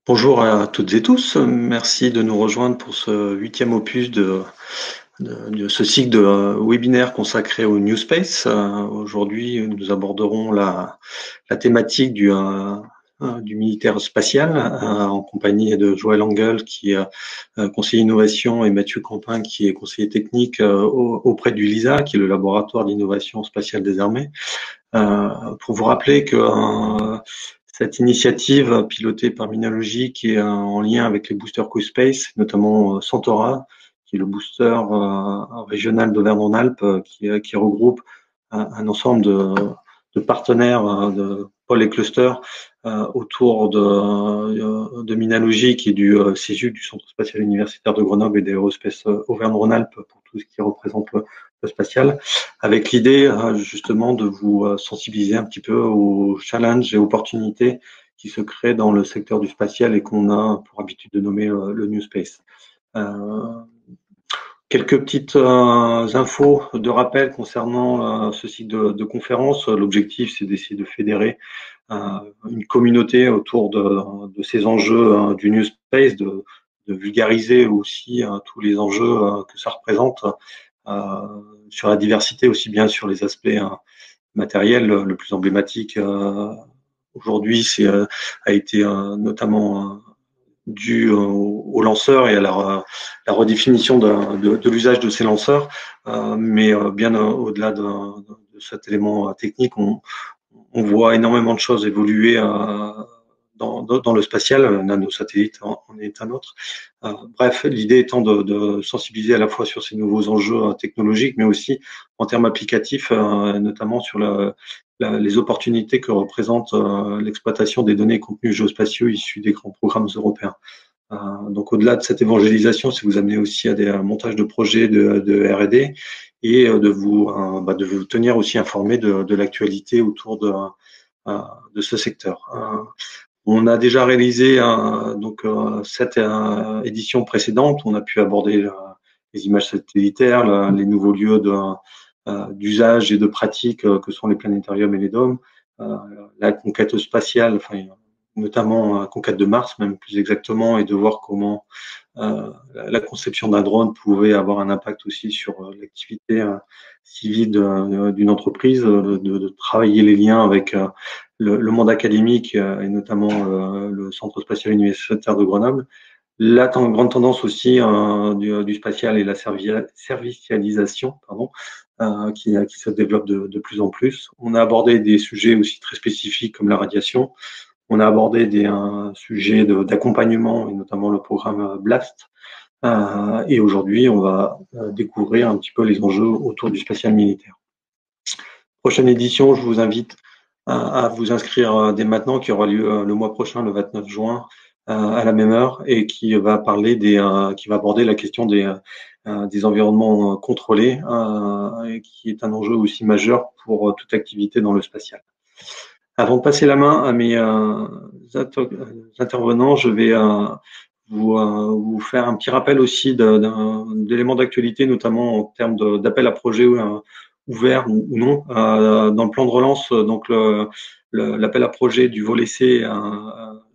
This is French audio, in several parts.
Bonjour à toutes et tous, merci de nous rejoindre pour ce 8e opus de ce cycle de webinaires consacré au New Space. Aujourd'hui, nous aborderons la thématique du militaire spatial en compagnie de Joël Engel qui est conseiller innovation et Mathieu Campin qui est conseiller technique auprès du LISA, qui est le laboratoire d'innovation spatiale des armées. Pour vous rappeler que cette initiative pilotée par Minology qui est en lien avec les boosters QSpace, notamment Centaura, qui est le booster régional d'Auvergne-Rhône-Alpes, qui regroupe un ensemble de partenaires de pôles et clusters autour de Minology, qui est du CESU, du Centre spatial universitaire de Grenoble et d'Aerospace Auvergne-Rhône-Alpes pour tout ce qui représente le spatial, avec l'idée justement de vous sensibiliser un petit peu aux challenges et opportunités qui se créent dans le secteur du spatial et qu'on a pour habitude de nommer le New Space. Quelques petites infos de rappel concernant ce cycle de conférences. L'objectif, c'est d'essayer de fédérer une communauté autour de ces enjeux du New Space, de vulgariser aussi tous les enjeux que ça représente sur la diversité, aussi bien sur les aspects matériels. Le plus emblématique aujourd'hui, a été notamment dû aux lanceurs et à la redéfinition de l'usage de ces lanceurs. Mais bien au-delà de cet élément technique, on voit énormément de choses évoluer dans le spatial. Nanosatellite en est un autre. Bref, l'idée étant de sensibiliser à la fois sur ces nouveaux enjeux technologiques, mais aussi en termes applicatifs, notamment sur les opportunités que représente l'exploitation des données et contenus géospatiaux issus des grands programmes européens. Donc, au-delà de cette évangélisation, c'est vous amener aussi à des montages de projets de R&D et de vous tenir aussi informé de l'actualité autour de ce secteur. On a déjà réalisé cette édition précédente. On a pu aborder les images satellitaires, les nouveaux lieux d'usage et de pratique que sont les planétariums et les dômes, la conquête spatiale, enfin, notamment conquête de Mars, même plus exactement, et de voir comment la conception d'un drone pouvait avoir un impact aussi sur l'activité civile d'une entreprise, de travailler les liens avec le monde académique et notamment le Centre spatial universitaire de Grenoble. La grande tendance aussi du spatial et la servicialisation, pardon, qui se développe de plus en plus. On a abordé des sujets aussi très spécifiques comme la radiation. On a abordé des sujets d'accompagnement et notamment le programme BLAST. Et aujourd'hui, on va découvrir un petit peu les enjeux autour du spatial militaire. Prochaine édition, je vous invite à vous inscrire dès maintenant, qui aura lieu le mois prochain, le 29 juin, à la même heure, et qui va aborder la question des environnements contrôlés, et qui est un enjeu aussi majeur pour toute activité dans le spatial. Avant de passer la main à mes intervenants, je vais vous faire un petit rappel aussi d'éléments d'actualité, notamment en termes d'appel à projets ouverts ou non. Dans le plan de relance, donc l'appel à projet du volet C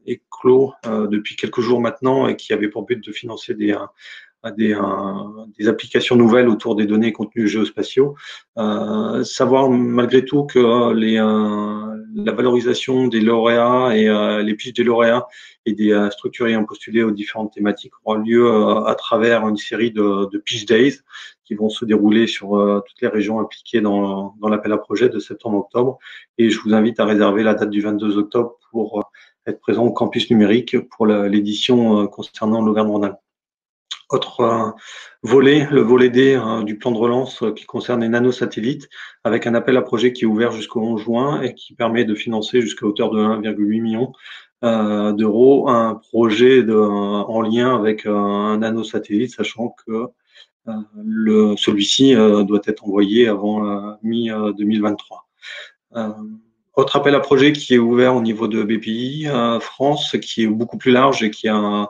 est clos depuis quelques jours maintenant et qui avait pour but de financer des applications nouvelles autour des données et contenus géospatiaux. Savoir malgré tout que la valorisation des lauréats et les pitchs des lauréats et des structures ayant postulé aux différentes thématiques aura lieu à travers une série de pitch days qui vont se dérouler sur toutes les régions impliquées dans l'appel à projet de septembre-octobre. Et je vous invite à réserver la date du 22 octobre pour être présent au campus numérique pour l'édition concernant l'Auvergne-Rhône-Alpes. Autre volet, le volet D du plan de relance qui concerne les nanosatellites, avec un appel à projet qui est ouvert jusqu'au 11 juin et qui permet de financer jusqu'à hauteur de 1,8 million d'euros un projet en lien avec un nanosatellite, sachant que celui-ci doit être envoyé avant mi-2023. Autre appel à projet qui est ouvert au niveau de BPI France, qui est beaucoup plus large et qui a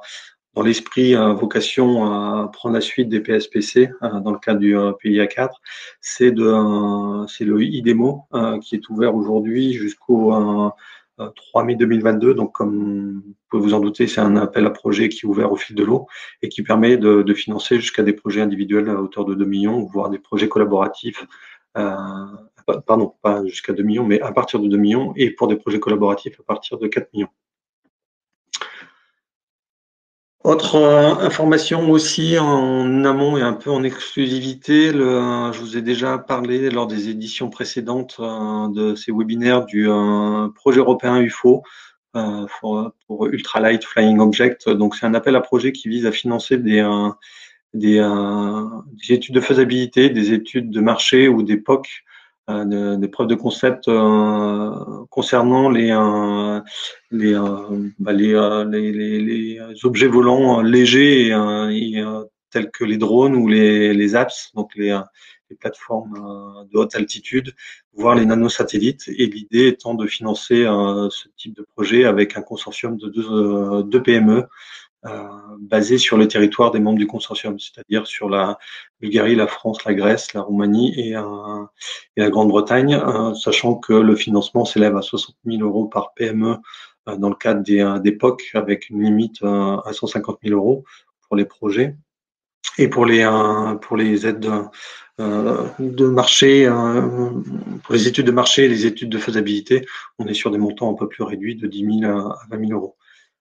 dans l'esprit vocation à prendre la suite des PSPC dans le cadre du PIA 4, c'est le IDEMO qui est ouvert aujourd'hui jusqu'au 3 mai 2022. Donc, comme vous pouvez vous en douter, c'est un appel à projet qui est ouvert au fil de l'eau et qui permet de financer jusqu'à des projets individuels à hauteur de 2 millions, voire des projets collaboratifs. Pardon, pas jusqu'à 2 millions, mais à partir de 2 millions, et pour des projets collaboratifs à partir de 4 millions. Autre information aussi en amont et un peu en exclusivité, je vous ai déjà parlé lors des éditions précédentes de ces webinaires du projet européen UFO pour Ultralight Flying Object. Donc c'est un appel à projet qui vise à financer des études de faisabilité, des études de marché ou des POC, des preuves de concept concernant les objets volants légers tels que les drones ou les apps, donc les plateformes de haute altitude, voire les nanosatellites. Et l'idée étant de financer ce type de projet avec un consortium de deux PME basé sur le territoire des membres du consortium, c'est-à-dire sur la Bulgarie, la France, la Grèce, la Roumanie et la Grande-Bretagne, sachant que le financement s'élève à 60 000 euros par PME dans le cadre des POC, avec une limite à 150 000 euros pour les projets. Et pour les aides de marché, pour les études de marché et les études de faisabilité, on est sur des montants un peu plus réduits de 10 000 à 20 000 euros.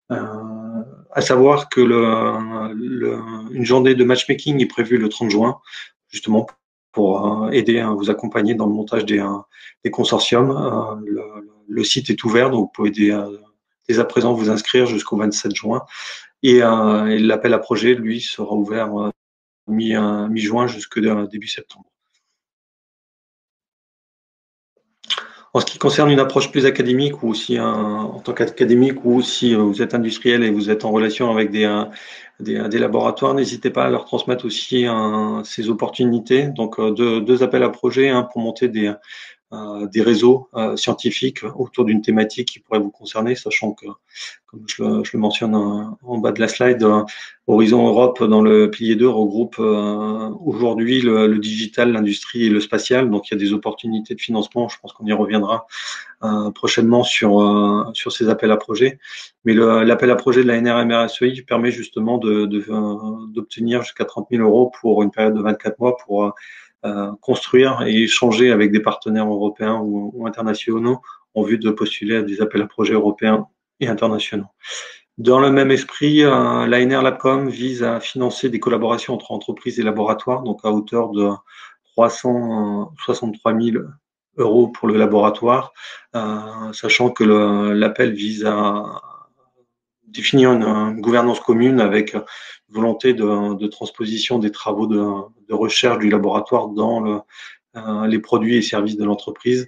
À savoir que une journée de matchmaking est prévue le 30 juin, justement pour aider à vous accompagner dans le montage des consortiums. Le site est ouvert, donc vous pouvez dès à présent vous inscrire jusqu'au 27 juin. Et l'appel à projet, lui, sera ouvert mi-juin jusqu'au début septembre. En ce qui concerne une approche plus académique ou aussi en tant qu'académique ou si vous êtes industriel et vous êtes en relation avec des laboratoires, n'hésitez pas à leur transmettre aussi ces opportunités. Donc deux appels à projet pour monter des réseaux scientifiques autour d'une thématique qui pourrait vous concerner, sachant que, comme je le mentionne en bas de la slide, Horizon Europe dans le pilier 2 regroupe aujourd'hui le digital, l'industrie et le spatial. Donc il y a des opportunités de financement, je pense qu'on y reviendra prochainement sur ces appels à projets. Mais l'appel à projet de la NRM-RSEI permet justement d'obtenir jusqu'à 30 000 euros pour une période de 24 mois pour construire et échanger avec des partenaires européens ou internationaux en vue de postuler à des appels à projets européens et internationaux. Dans le même esprit, l'ANR Labcom vise à financer des collaborations entre entreprises et laboratoires, donc à hauteur de 363 000 euros pour le laboratoire, sachant que l'appel vise à définir une gouvernance commune avec volonté de transposition des travaux de recherche du laboratoire dans les produits et services de l'entreprise,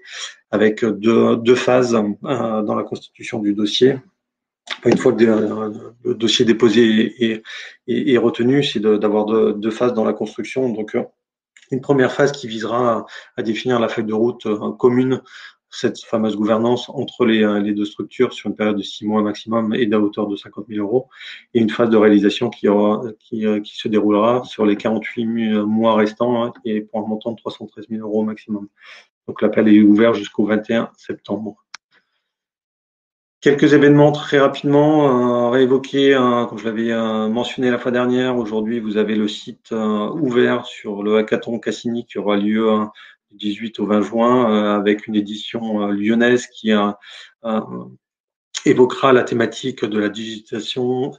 avec deux phases dans la constitution du dossier. Une fois que le dossier déposé est retenu, c'est d'avoir deux phases dans la construction. Donc, une première phase qui visera à définir la feuille de route commune, cette fameuse gouvernance entre les deux structures sur une période de 6 mois maximum et d'à hauteur de 50 000 euros, et une phase de réalisation qui se déroulera sur les 48 mois restants et pour un montant de 313 000 euros maximum. Donc l'appel est ouvert jusqu'au 21 septembre. Quelques événements très rapidement réévoqués, comme je l'avais mentionné la fois dernière. Aujourd'hui, vous avez le site ouvert sur le hackathon Cassini qui aura lieu du 18 au 20 juin avec une édition lyonnaise qui évoquera la thématique de la digitalisation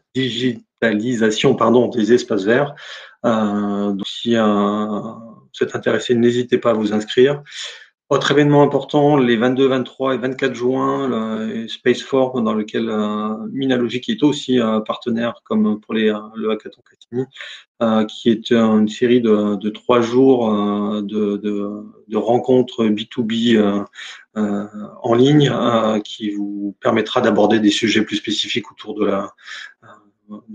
des espaces verts. Donc, si vous êtes intéressé, n'hésitez pas à vous inscrire. Autre événement important, les 22, 23 et 24 juin, le Space Forum, dans lequel Minalogic est aussi partenaire, comme pour le hackathon Cassini, qui est une série de 3 jours de rencontres B2B en ligne, qui vous permettra d'aborder des sujets plus spécifiques autour de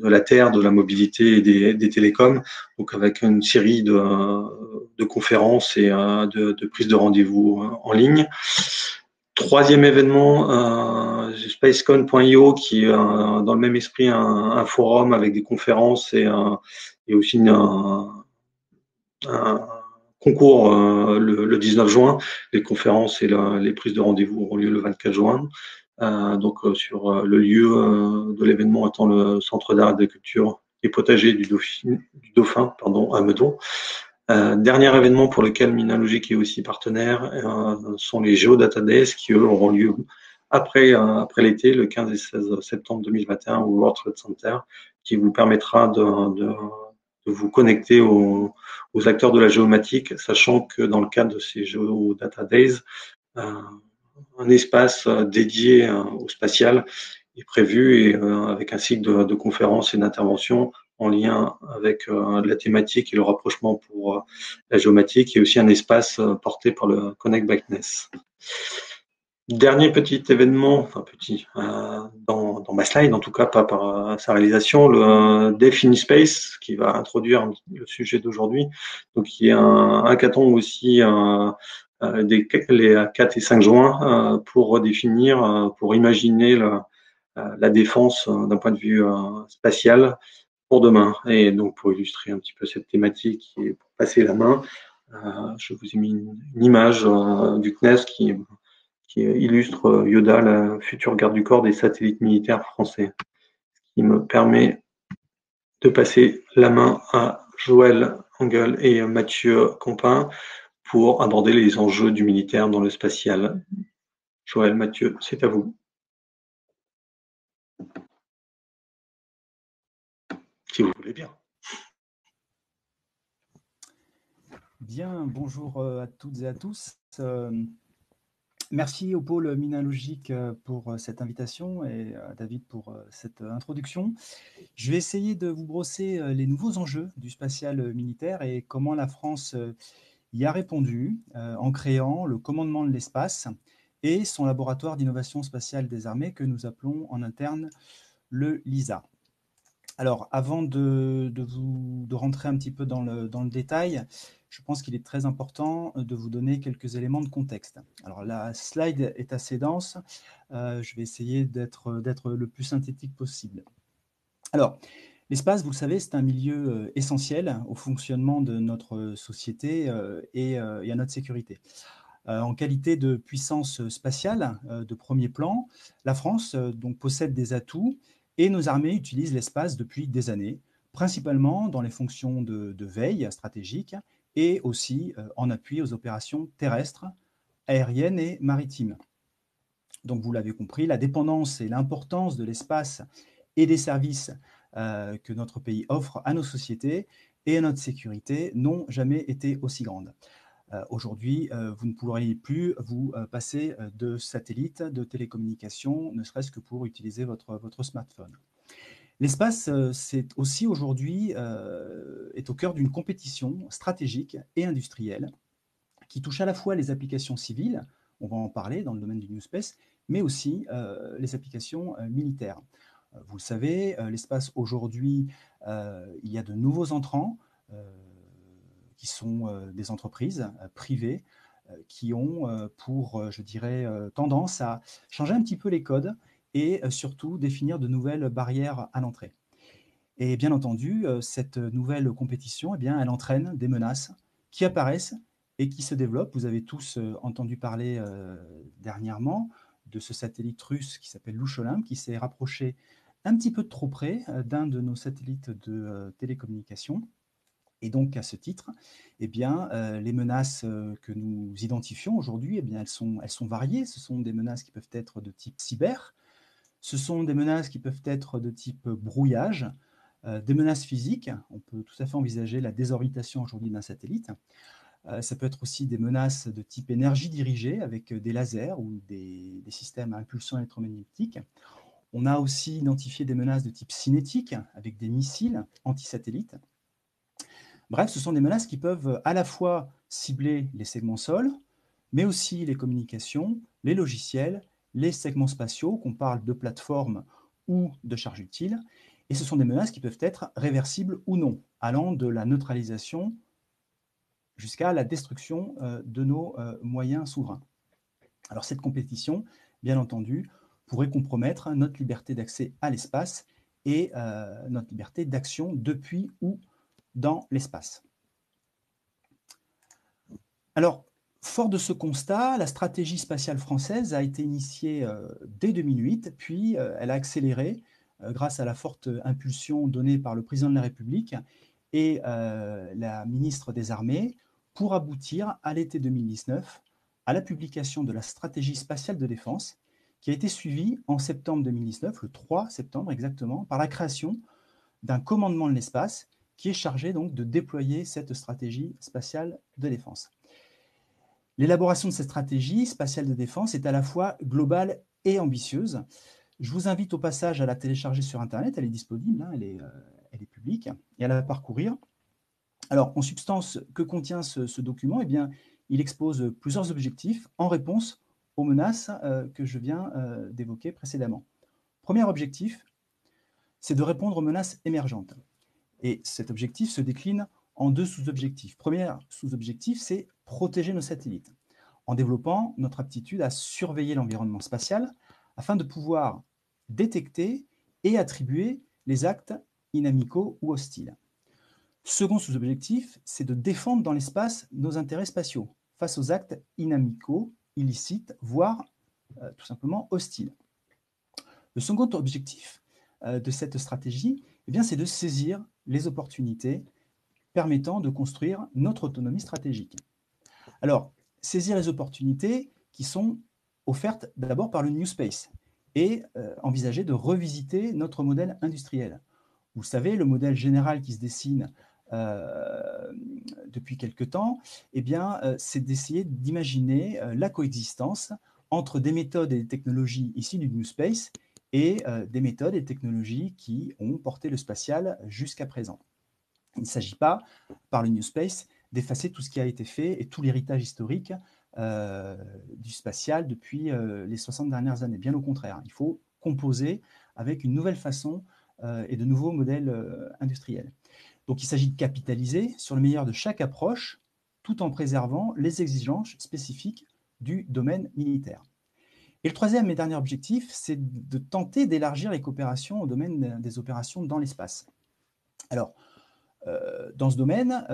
la Terre, de la mobilité et des télécoms, donc avec une série de conférences et de prises de rendez-vous en ligne. Troisième événement, spacecon.io, qui est dans le même esprit un forum avec des conférences et aussi un concours le 19 juin. Les conférences et les prises de rendez-vous auront lieu le 24 juin. sur le lieu de l'événement étant le Centre d'art et de culture et potager du Dauphin à Meudon. Dernier événement pour lequel Minalogic est aussi partenaire sont les Geodata Days qui, eux, auront lieu après l'été, le 15 et 16 septembre 2021 au World Trade Center, qui vous permettra de vous connecter aux acteurs de la géomatique, sachant que dans le cadre de ces Geodata Days, un espace dédié au spatial est prévu et avec un cycle de conférences et d'interventions en lien avec la thématique et le rapprochement pour la géomatique et aussi un espace porté par le Connect Blackness. Dernier petit événement, enfin petit, dans ma slide, en tout cas pas par sa réalisation, le Dev in Space qui va introduire le sujet d'aujourd'hui, donc qui est un hackathon aussi les 4 et 5 juin pour redéfinir, pour imaginer la défense d'un point de vue spatial pour demain. Et donc pour illustrer un petit peu cette thématique et pour passer la main, je vous ai mis une image du CNES qui illustre Yoda, la future garde du corps des satellites militaires français, qui me permet de passer la main à Joël Engel et Mathieu Compin pour aborder les enjeux du militaire dans le spatial. Joël, Mathieu, c'est à vous. Si vous voulez bien. Bien, bonjour à toutes et à tous. Merci au pôle Minalogic pour cette invitation et à David pour cette introduction. Je vais essayer de vous brosser les nouveaux enjeux du spatial militaire et comment la France y a répondu en créant le commandement de l'espace et son laboratoire d'innovation spatiale des armées que nous appelons en interne le LISA. Alors, avant de rentrer un petit peu dans le détail, je pense qu'il est très important de vous donner quelques éléments de contexte. Alors, la slide est assez dense. Je vais essayer d'être le plus synthétique possible. Alors, l'espace, vous le savez, c'est un milieu essentiel au fonctionnement de notre société et à notre sécurité. En qualité de puissance spatiale de premier plan, la France donc, possède des atouts et nos armées utilisent l'espace depuis des années, principalement dans les fonctions de veille stratégique et aussi en appui aux opérations terrestres, aériennes et maritimes. Donc vous l'avez compris, la dépendance et l'importance de l'espace et des services que notre pays offre à nos sociétés et à notre sécurité n'ont jamais été aussi grandes. Aujourd'hui, vous ne pourriez plus vous passer de satellites, de télécommunications, ne serait-ce que pour utiliser votre smartphone. L'espace, c'est aussi aujourd'hui est au cœur d'une compétition stratégique et industrielle qui touche à la fois les applications civiles, on va en parler dans le domaine du New Space, mais aussi les applications militaires. Vous le savez, l'espace aujourd'hui, il y a de nouveaux entrants qui sont des entreprises privées qui ont pour, je dirais, tendance à changer un petit peu les codes et surtout définir de nouvelles barrières à l'entrée. Et bien entendu, cette nouvelle compétition, eh bien, elle entraîne des menaces qui apparaissent et qui se développent. Vous avez tous entendu parler dernièrement de ce satellite russe qui s'appelle Loucholymbe, qui s'est rapproché un petit peu de trop près d'un de nos satellites de télécommunications. Et donc, à ce titre, eh bien, les menaces que nous identifions aujourd'hui, eh bien, elles sont variées. Ce sont des menaces qui peuvent être de type cyber, ce sont des menaces qui peuvent être de type brouillage, des menaces physiques. On peut tout à fait envisager la désorientation aujourd'hui d'un satellite. Ça peut être aussi des menaces de type énergie dirigée avec des lasers ou des systèmes à impulsion électromagnétique. On a aussi identifié des menaces de type cinétique avec des missiles antisatellites. Bref, ce sont des menaces qui peuvent à la fois cibler les segments sol, mais aussi les communications, les logiciels, les segments spatiaux, qu'on parle de plateformes ou de charges utiles. Et ce sont des menaces qui peuvent être réversibles ou non, allant de la neutralisation jusqu'à la destruction de nos moyens souverains. Alors cette compétition, bien entendu, pourrait compromettre notre liberté d'accès à l'espace et notre liberté d'action depuis ou dans l'espace. Alors, Fort de ce constat, la stratégie spatiale française a été initiée dès 2008, puis elle a accéléré grâce à la forte impulsion donnée par le président de la République et la ministre des Armées pour aboutir à l'été 2019 à la publication de la stratégie spatiale de défense qui a été suivie en septembre 2019, le 3 septembre exactement, par la création d'un commandement de l'espace qui est chargé donc de déployer cette stratégie spatiale de défense. L'élaboration de cette stratégie spatiale de défense est à la fois globale et ambitieuse. Je vous invite au passage à la télécharger sur Internet, elle est disponible, hein, elle est publique, et à la parcourir. Alors, en substance, que contient ce document? Eh bien, il expose plusieurs objectifs en réponse aux menaces que je viens d'évoquer précédemment. Premier objectif, c'est de répondre aux menaces émergentes. Et cet objectif se décline en deux sous-objectifs. Premier sous-objectif, c'est protéger nos satellites, en développant notre aptitude à surveiller l'environnement spatial afin de pouvoir détecter et attribuer les actes inamicaux ou hostiles. Second sous-objectif, c'est de défendre dans l'espace nos intérêts spatiaux face aux actes inamicaux, illicites, voire tout simplement hostiles. Le second objectif de cette stratégie, eh bien, c'est de saisir les opportunités permettant de construire notre autonomie stratégique. Alors, saisir les opportunités qui sont offertes d'abord par le New Space et envisager de revisiter notre modèle industriel. Vous savez, le modèle général qui se dessine depuis quelque temps, eh bien, c'est d'essayer d'imaginer la coexistence entre des méthodes et des technologies issues du New Space et des méthodes et technologies qui ont porté le spatial jusqu'à présent. Il ne s'agit pas, par le New Space, d'effacer tout ce qui a été fait et tout l'héritage historique du spatial depuis les 60 dernières années. Bien au contraire, il faut composer avec une nouvelle façon et de nouveaux modèles industriels. Donc il s'agit de capitaliser sur le meilleur de chaque approche tout en préservant les exigences spécifiques du domaine militaire. Et le troisième et dernier objectif, c'est de tenter d'élargir les coopérations au domaine des opérations dans l'espace. Alors, dans ce domaine,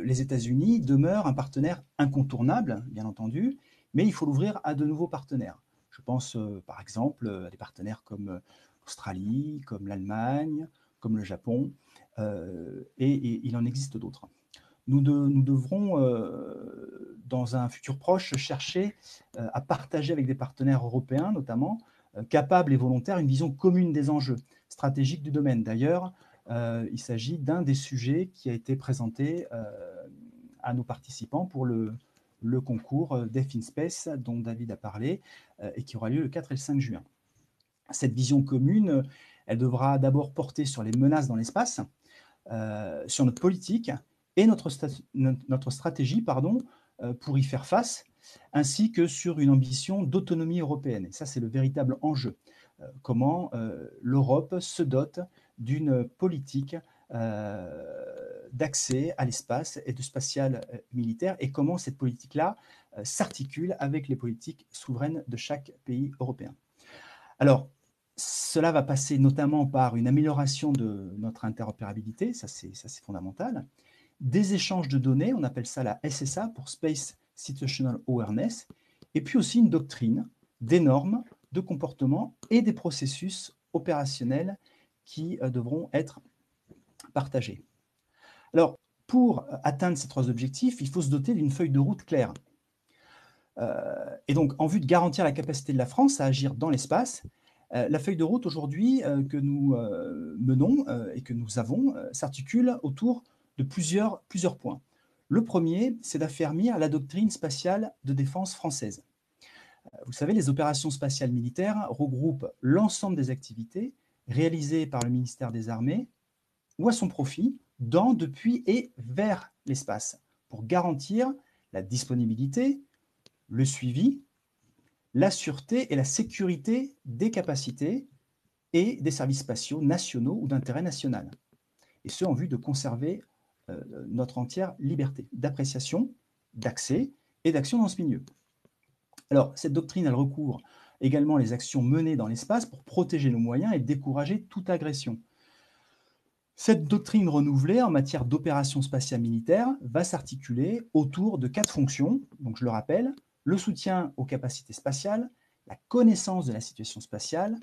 les États-Unis demeurent un partenaire incontournable, bien entendu, mais il faut l'ouvrir à de nouveaux partenaires. Je pense par exemple à des partenaires comme l'Australie, comme l'Allemagne, comme le Japon, et il en existe d'autres. Nous devrons, dans un futur proche, chercher à partager avec des partenaires européens, notamment, capables et volontaires, une vision commune des enjeux stratégiques du domaine. D'ailleurs, il s'agit d'un des sujets qui a été présenté à nos participants pour le concours Deaf in Space dont David a parlé et qui aura lieu le 4 et le 5 juin. Cette vision commune, elle devra d'abord porter sur les menaces dans l'espace, sur notre politique et notre stratégie pour y faire face, ainsi que sur une ambition d'autonomie européenne. Et ça, c'est le véritable enjeu. Comment l'Europe se dote d'une politique d'accès à l'espace et de spatial militaire, et comment cette politique-là s'articule avec les politiques souveraines de chaque pays européen. Alors, cela va passer notamment par une amélioration de notre interopérabilité, ça c'est fondamental, des échanges de données, on appelle ça la SSA pour Space Situational Awareness, et puis aussi une doctrine, des normes, de comportement et des processus opérationnels qui devront être partagés. Alors, pour atteindre ces trois objectifs, il faut se doter d'une feuille de route claire. Et donc, en vue de garantir la capacité de la France à agir dans l'espace, la feuille de route aujourd'hui que nous menons et que nous avons s'articule autour de plusieurs points. Le premier, c'est d'affermir la doctrine spatiale de défense française. Vous savez, les opérations spatiales militaires regroupent l'ensemble des activités réalisées par le ministère des Armées ou à son profit dans, depuis et vers l'espace pour garantir la disponibilité, le suivi, la sûreté et la sécurité des capacités et des services spatiaux nationaux ou d'intérêt national. Et ce, en vue de conserver notre entière liberté d'appréciation, d'accès et d'action dans ce milieu. Alors, cette doctrine, elle recouvre également les actions menées dans l'espace pour protéger nos moyens et décourager toute agression. Cette doctrine renouvelée en matière d'opération spatiale militaire va s'articuler autour de 4 fonctions. Donc, je le rappelle, le soutien aux capacités spatiales, la connaissance de la situation spatiale,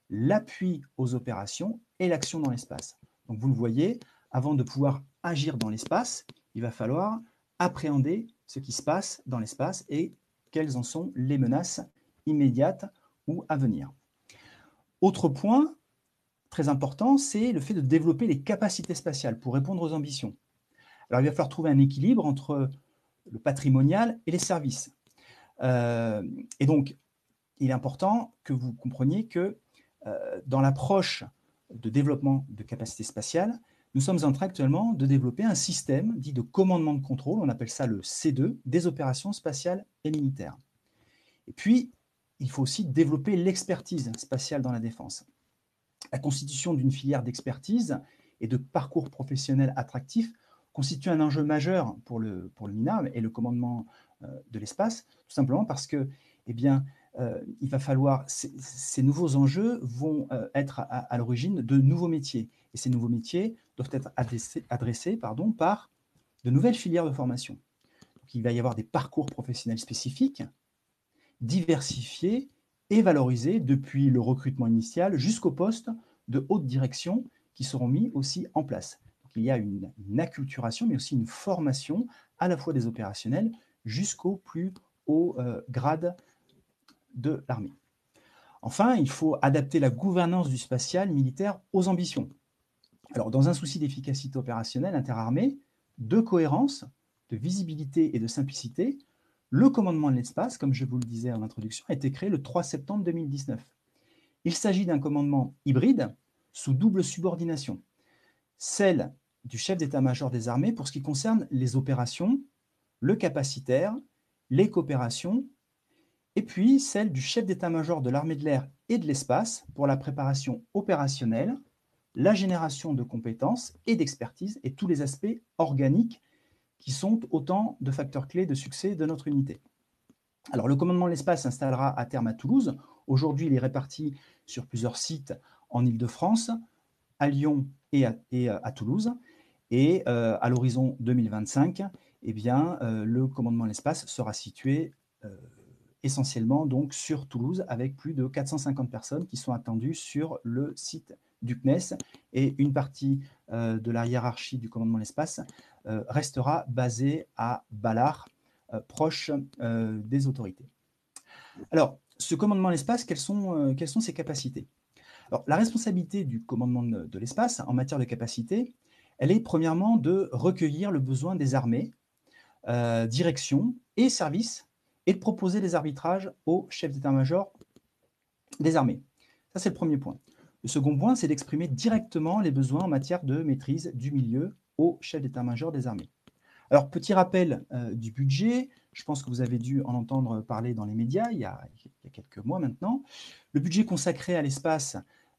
l'appui aux opérations et l'action dans l'espace. Donc, vous le voyez, avant de pouvoir agir dans l'espace, il va falloir appréhender ce qui se passe dans l'espace et quelles en sont les menaces immédiates ou à venir. Autre point très important, c'est le fait de développer les capacités spatiales pour répondre aux ambitions. Alors, il va falloir trouver un équilibre entre le patrimonial et les services. Et donc, il est important que vous compreniez que dans l'approche de développement de capacités spatiales, nous sommes en train actuellement de développer un système dit de commandement de contrôle, on appelle ça le C2, des opérations spatiales et militaires. Et puis, il faut aussi développer l'expertise spatiale dans la défense. La constitution d'une filière d'expertise et de parcours professionnels attractifs constitue un enjeu majeur pour le MINA et le commandement de l'espace, tout simplement parce que, eh bien, il va falloir, ces nouveaux enjeux vont être à l'origine de nouveaux métiers. Et ces nouveaux métiers doivent être adressés par de nouvelles filières de formation. Donc, il va y avoir des parcours professionnels spécifiques, diversifiés et valorisés depuis le recrutement initial jusqu'au poste de haute direction qui seront mis aussi en place. Donc, il y a une acculturation, mais aussi une formation à la fois des opérationnels jusqu'au plus haut grade de l'armée. Enfin, il faut adapter la gouvernance du spatial militaire aux ambitions. Alors, dans un souci d'efficacité opérationnelle interarmée, de cohérence, de visibilité et de simplicité, le commandement de l'espace, comme je vous le disais en introduction, a été créé le 3 septembre 2019. Il s'agit d'un commandement hybride sous double subordination, celle du chef d'état-major des armées pour ce qui concerne les opérations, le capacitaire, les coopérations, et puis celle du chef d'état-major de l'armée de l'air et de l'espace pour la préparation opérationnelle, la génération de compétences et d'expertise et tous les aspects organiques qui sont autant de facteurs clés de succès de notre unité. Alors, le commandement de l'espace s'installera à terme à Toulouse. Aujourd'hui, il est réparti sur plusieurs sites en Île-de-France, à Lyon et à Toulouse. Et à l'horizon 2025, eh bien, le commandement de l'espace sera situé essentiellement donc sur Toulouse, avec plus de 450 personnes qui sont attendues sur le site du CNES, et une partie de la hiérarchie du commandement de l'espace restera basée à Ballard, proche des autorités. Alors, ce commandement de l'espace, quelles sont ses capacités? Alors, la responsabilité du commandement de l'espace en matière de capacité, elle est premièrement de recueillir le besoin des armées, direction et services, et de proposer des arbitrages au chef d'état-major des armées. Ça, c'est le premier point. Le second point, c'est d'exprimer directement les besoins en matière de maîtrise du milieu au chef d'état-major des armées. Alors, petit rappel du budget, je pense que vous avez dû en entendre parler dans les médias il y a quelques mois maintenant. Le budget consacré à l'espace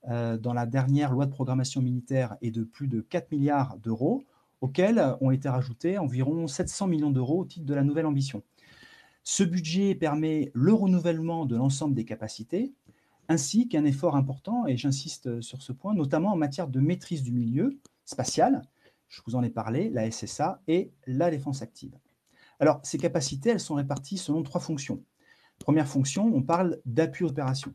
dans la dernière loi de programmation militaire est de plus de 4 milliards d'euros, auxquels ont été rajoutés environ 700 millions d'euros au titre de la nouvelle ambition. Ce budget permet le renouvellement de l'ensemble des capacités, ainsi qu'un effort important, et j'insiste sur ce point, notamment en matière de maîtrise du milieu spatial, je vous en ai parlé, la SSA et la défense active. Alors, ces capacités, elles sont réparties selon 3 fonctions. Première fonction, on parle d'appui aux opérations.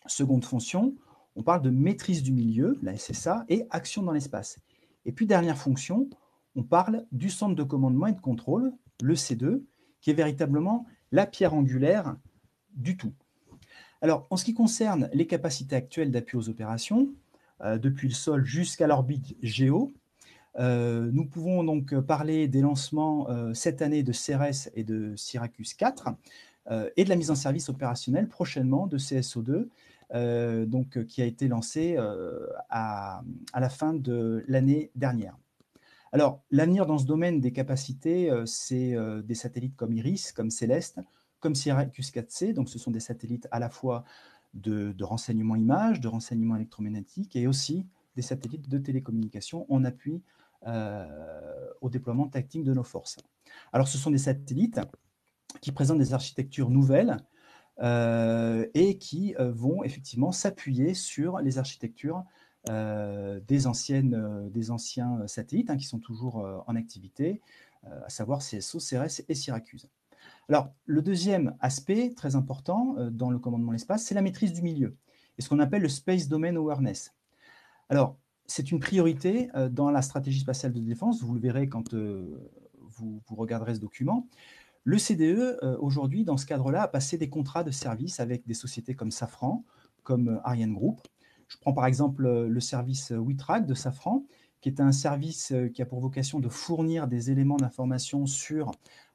Seconde fonction, on parle de maîtrise du milieu, la SSA, et action dans l'espace. Et puis, dernière fonction, on parle du centre de commandement et de contrôle, le C2, qui est véritablement la pierre angulaire du tout. Alors, en ce qui concerne les capacités actuelles d'appui aux opérations, depuis le sol jusqu'à l'orbite géo, nous pouvons donc parler des lancements cette année de CRS et de Syracuse 4 et de la mise en service opérationnelle prochainement de CSO2, qui a été lancé à la fin de l'année dernière. Alors, l'avenir dans ce domaine des capacités, c'est des satellites comme Iris, comme Céleste, comme Syracuse 4C. Donc, ce sont des satellites à la fois de renseignement image, de renseignement électromagnétique et aussi des satellites de télécommunication en appui au déploiement tactique de nos forces. Alors, ce sont des satellites qui présentent des architectures nouvelles et qui vont effectivement s'appuyer sur les architectures des anciens satellites qui sont toujours en activité, à savoir CSO, CRS et Syracuse. Alors, le deuxième aspect très important dans le commandement de l'espace, c'est la maîtrise du milieu, et ce qu'on appelle le Space Domain Awareness. Alors, c'est une priorité dans la stratégie spatiale de défense, vous le verrez quand vous regarderez ce document. Le CDE, aujourd'hui, dans ce cadre-là, a passé des contrats de service avec des sociétés comme Safran, comme Ariane Group. Je prends par exemple le service WITRAC de Safran, qui est un service qui a pour vocation de fournir des éléments d'information sur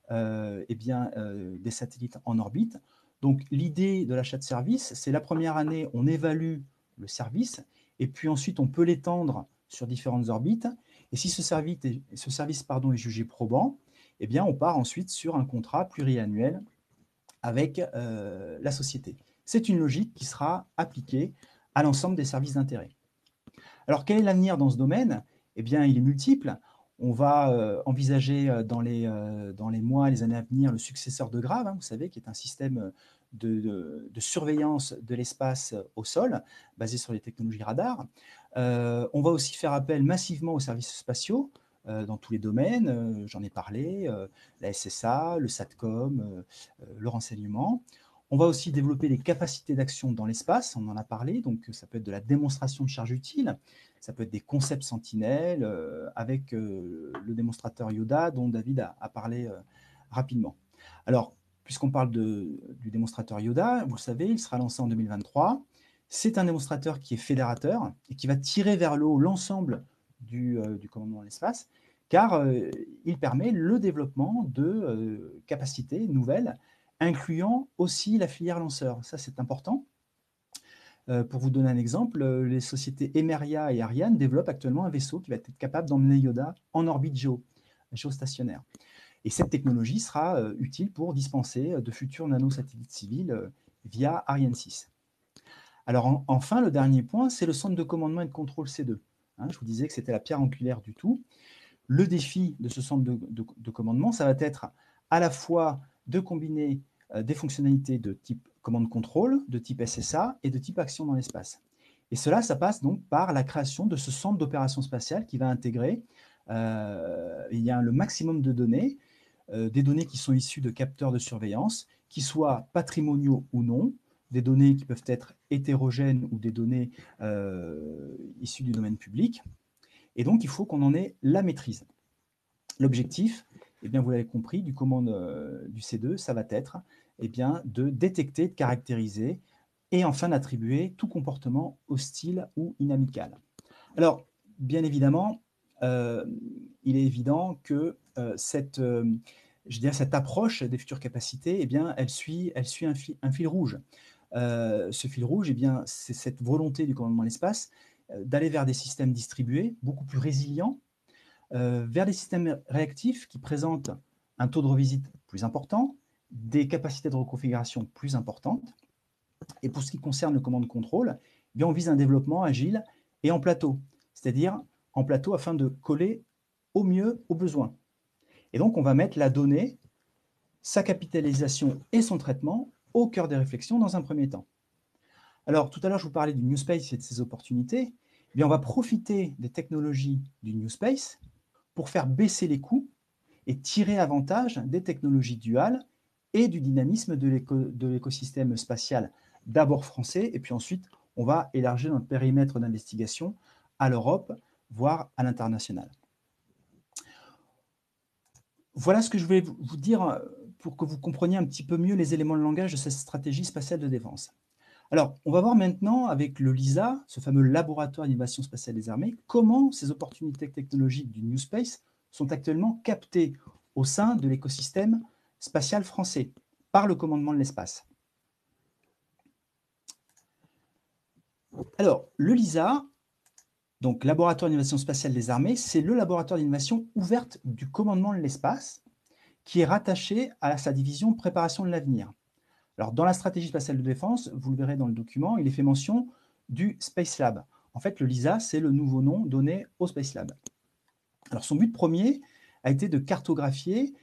des satellites en orbite. Donc l'idée de l'achat de service, c'est la première année, on évalue le service, et puis ensuite on peut l'étendre sur différentes orbites. Et si ce service est jugé probant, eh bien, on part ensuite sur un contrat pluriannuel avec la société. C'est une logique qui sera appliquée à l'ensemble des services d'intérêt. Alors, quel est l'avenir dans ce domaine? Eh bien, il est multiple. On va envisager dans les mois, les années à venir, le successeur de Grave, vous savez, qui est un système de surveillance de l'espace au sol, basé sur les technologies radar. On va aussi faire appel massivement aux services spatiaux, dans tous les domaines, j'en ai parlé, la SSA, le SATCOM, le renseignement. On va aussi développer les capacités d'action dans l'espace, on en a parlé, donc ça peut être de la démonstration de charge utile, ça peut être des concepts sentinelles, avec le démonstrateur Yoda dont David a parlé rapidement. Alors, puisqu'on parle du démonstrateur Yoda, vous le savez, il sera lancé en 2023. C'est un démonstrateur qui est fédérateur et qui va tirer vers le haut l'ensemble du commandement de l'espace, car il permet le développement de capacités nouvelles, incluant aussi la filière lanceur. Ça, c'est important. Pour vous donner un exemple, les sociétés Emeria et Ariane développent actuellement un vaisseau qui va être capable d'emmener Yoda en orbite géostationnaire. Et cette technologie sera utile pour dispenser de futurs nanosatellites civils via Ariane 6. Alors enfin, le dernier point, c'est le centre de commandement et de contrôle C2. Je vous disais que c'était la pierre angulaire du tout. Le défi de ce centre de commandement, ça va être à la fois de combiner des fonctionnalités de type commande-contrôle, de type SSA et de type action dans l'espace. Et cela, ça passe donc par la création de ce centre d'opération spatiale qui va intégrer il y a le maximum de données, des données qui sont issues de capteurs de surveillance, qui soient patrimoniaux ou non, des données qui peuvent être hétérogènes ou des données issues du domaine public. Et donc, il faut qu'on en ait la maîtrise. L'objectif, eh bien, vous l'avez compris, du commande du C2, ça va être de détecter, de caractériser et enfin d'attribuer tout comportement hostile ou inamical. Alors, bien évidemment, il est évident que cette approche des futures capacités, elle suit un fil rouge. Ce fil rouge, c'est cette volonté du commandement de l'espace d'aller vers des systèmes distribués, beaucoup plus résilients, vers des systèmes réactifs qui présentent un taux de revisite plus important, des capacités de reconfiguration plus importantes. Et pour ce qui concerne le commande-contrôle, on vise un développement agile et en plateau, c'est-à-dire en plateau afin de coller au mieux aux besoins. Et donc, on va mettre la donnée, sa capitalisation et son traitement au cœur des réflexions dans un premier temps. Alors, tout à l'heure, je vous parlais du New Space et de ses opportunités. On va profiter des technologies du New Space pour faire baisser les coûts et tirer avantage des technologies duales et du dynamisme de l'écosystème spatial, d'abord français, et puis ensuite, on va élargir notre périmètre d'investigation à l'Europe, voire à l'international. Voilà ce que je voulais vous dire pour que vous compreniez un petit peu mieux les éléments de langage de cette stratégie spatiale de défense. Alors, on va voir maintenant avec le LISA, ce fameux laboratoire d'innovation spatiale des armées, comment ces opportunités technologiques du New Space sont actuellement captées au sein de l'écosystème spatial français par le commandement de l'espace. Alors, le LISA, donc Laboratoire d'innovation spatiale des armées, c'est le laboratoire d'innovation ouverte du commandement de l'espace qui est rattaché à sa division préparation de l'avenir. Alors, dans la stratégie spatiale de défense, vous le verrez dans le document, il est fait mention du Space Lab. En fait, le LISA, c'est le nouveau nom donné au Space Lab. Alors, son but premier a été de cartographier,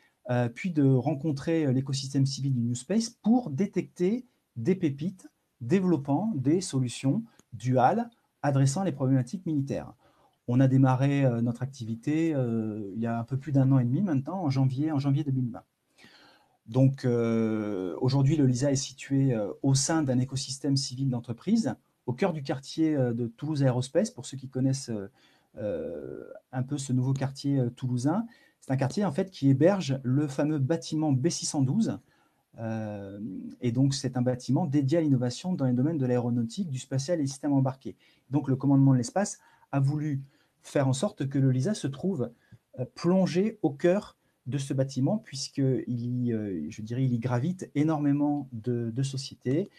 puis de rencontrer l'écosystème civil du New Space pour détecter des pépites développant des solutions duales adressant les problématiques militaires. On a démarré notre activité il y a un peu plus d'un an et demi maintenant, en janvier 2020. Donc aujourd'hui, le LISA est situé au sein d'un écosystème civil d'entreprise, au cœur du quartier de Toulouse Aérospace, pour ceux qui connaissent un peu ce nouveau quartier toulousain. C'est un quartier en fait qui héberge le fameux bâtiment B612. Et donc, c'est un bâtiment dédié à l'innovation dans les domaines de l'aéronautique, du spatial et des systèmes embarqués. Donc, le commandement de l'espace a voulu faire en sorte que le LISA se trouve plongé au cœur de ce bâtiment, puisqu'il je dirais, il y gravite énormément de sociétés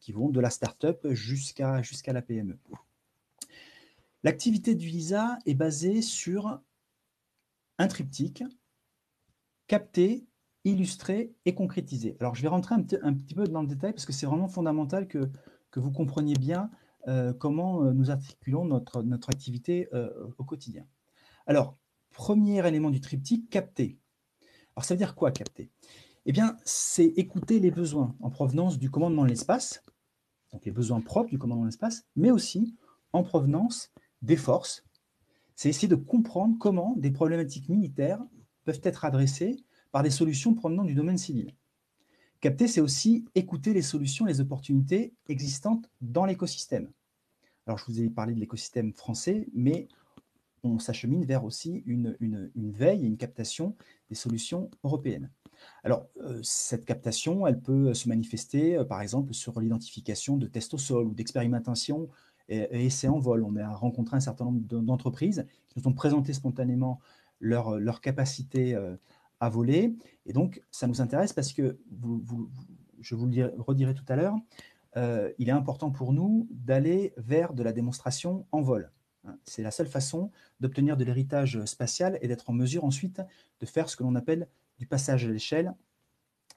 qui vont de la start-up jusqu'à la PME. L'activité du LISA est basée sur un triptyque: capter, illustrer et concrétiser. Alors, je vais rentrer un petit peu dans le détail parce que c'est vraiment fondamental que vous compreniez bien comment nous articulons notre activité au quotidien. Alors, premier élément du triptyque, capter. Alors, ça veut dire quoi, capter? Eh bien, c'est écouter les besoins en provenance du commandement de l'espace, donc les besoins propres du commandement de l'espace, mais aussi en provenance des forces. C'est essayer de comprendre comment des problématiques militaires peuvent être adressées par des solutions provenant du domaine civil. Capter, c'est aussi écouter les solutions, les opportunités existantes dans l'écosystème. Alors, je vous ai parlé de l'écosystème français, mais on s'achemine vers aussi une veille et une captation des solutions européennes. Alors, cette captation, elle peut se manifester, par exemple, sur l'identification de tests au sol ou d'expérimentation et essais en vol. On a rencontré un certain nombre d'entreprises qui nous ont présenté spontanément leur capacité à voler. Et donc, ça nous intéresse parce que, je vous le redirai tout à l'heure, il est important pour nous d'aller vers de la démonstration en vol. C'est la seule façon d'obtenir de l'héritage spatial et d'être en mesure ensuite de faire ce que l'on appelle du passage à l'échelle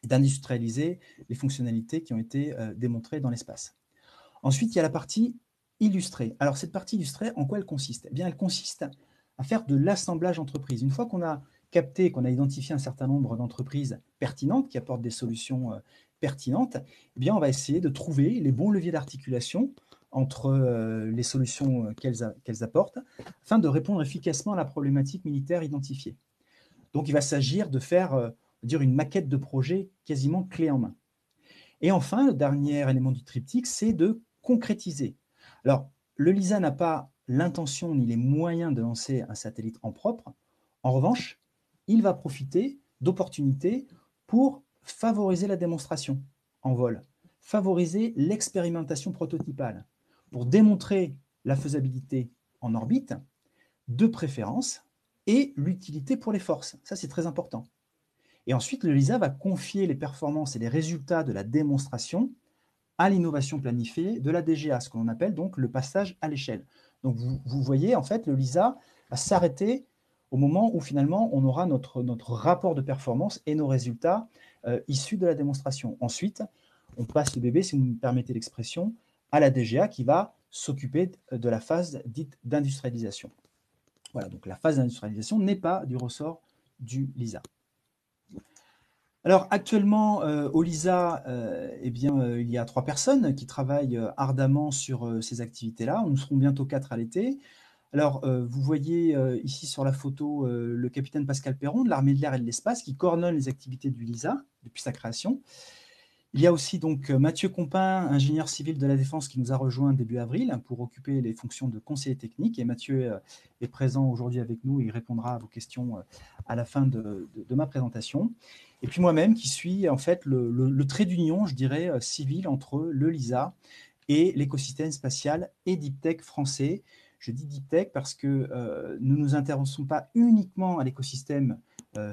et d'industrialiser les fonctionnalités qui ont été démontrées dans l'espace. Ensuite, il y a la partie illustrée. Alors, cette partie illustrée, en quoi elle consiste? Eh bien, elle consiste à faire de l'assemblage entreprise. Une fois qu'on a capté, qu'on a identifié un certain nombre d'entreprises pertinentes qui apportent des solutions pertinentes, eh bien, on va essayer de trouver les bons leviers d'articulation entre les solutions qu'elles apportent, afin de répondre efficacement à la problématique militaire identifiée. Donc, il va s'agir de faire dire une maquette de projet quasiment clé en main. Et enfin, le dernier élément du triptyque, c'est de concrétiser. Alors, le LISA n'a pas l'intention ni les moyens de lancer un satellite en propre. En revanche, il va profiter d'opportunités pour favoriser la démonstration en vol, favoriser l'expérimentation prototypale, pour démontrer la faisabilité en orbite, de préférence, et l'utilité pour les forces. Ça, c'est très important. Et ensuite, le LISA va confier les performances et les résultats de la démonstration à l'innovation planifiée de la DGA, ce qu'on appelle donc le passage à l'échelle. Donc vous voyez, en fait, le LISA va s'arrêter au moment où finalement on aura notre rapport de performance et nos résultats issus de la démonstration. Ensuite, on passe le bébé, si vous me permettez l'expression, à la DGA qui va s'occuper de la phase dite d'industrialisation. Voilà, donc la phase d'industrialisation n'est pas du ressort du LISA. Alors actuellement, au LISA, eh bien, il y a 3 personnes qui travaillent ardemment sur ces activités-là. Nous serons bientôt 4 à l'été. Alors, vous voyez ici sur la photo le capitaine Pascal Perron de l'Armée de l'air et de l'espace qui coordonne les activités du LISA depuis sa création. Il y a aussi donc Mathieu Compin, ingénieur civil de la Défense, qui nous a rejoint début avril pour occuper les fonctions de conseiller technique. Et Mathieu est présent aujourd'hui avec nous et il répondra à vos questions à la fin de ma présentation. Et puis moi-même qui suis en fait le trait d'union, je dirais, civil entre le LISA et l'écosystème spatial et Deep Tech français. Je dis Deep Tech parce que nous ne nous intéressons pas uniquement à l'écosystème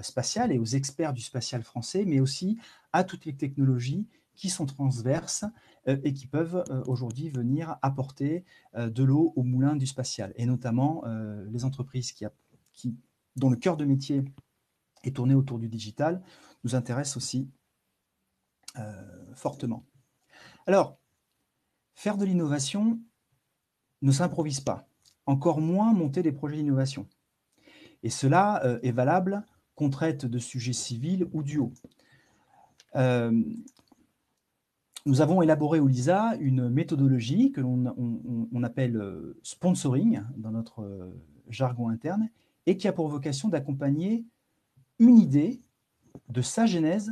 spatial et aux experts du spatial français, mais aussi à toutes les technologies qui sont transverses et qui peuvent aujourd'hui venir apporter de l'eau au moulin du spatial, et notamment les entreprises dont le cœur de métier est tourné autour du digital, nous intéressent aussi fortement. Alors, faire de l'innovation ne s'improvise pas, encore moins monter des projets d'innovation. Et cela est valable qu'on traite de sujets civils ou du haut. nous avons élaboré au LISA une méthodologie que l'on appelle sponsoring dans notre jargon interne et qui a pour vocation d'accompagner une idée de sa genèse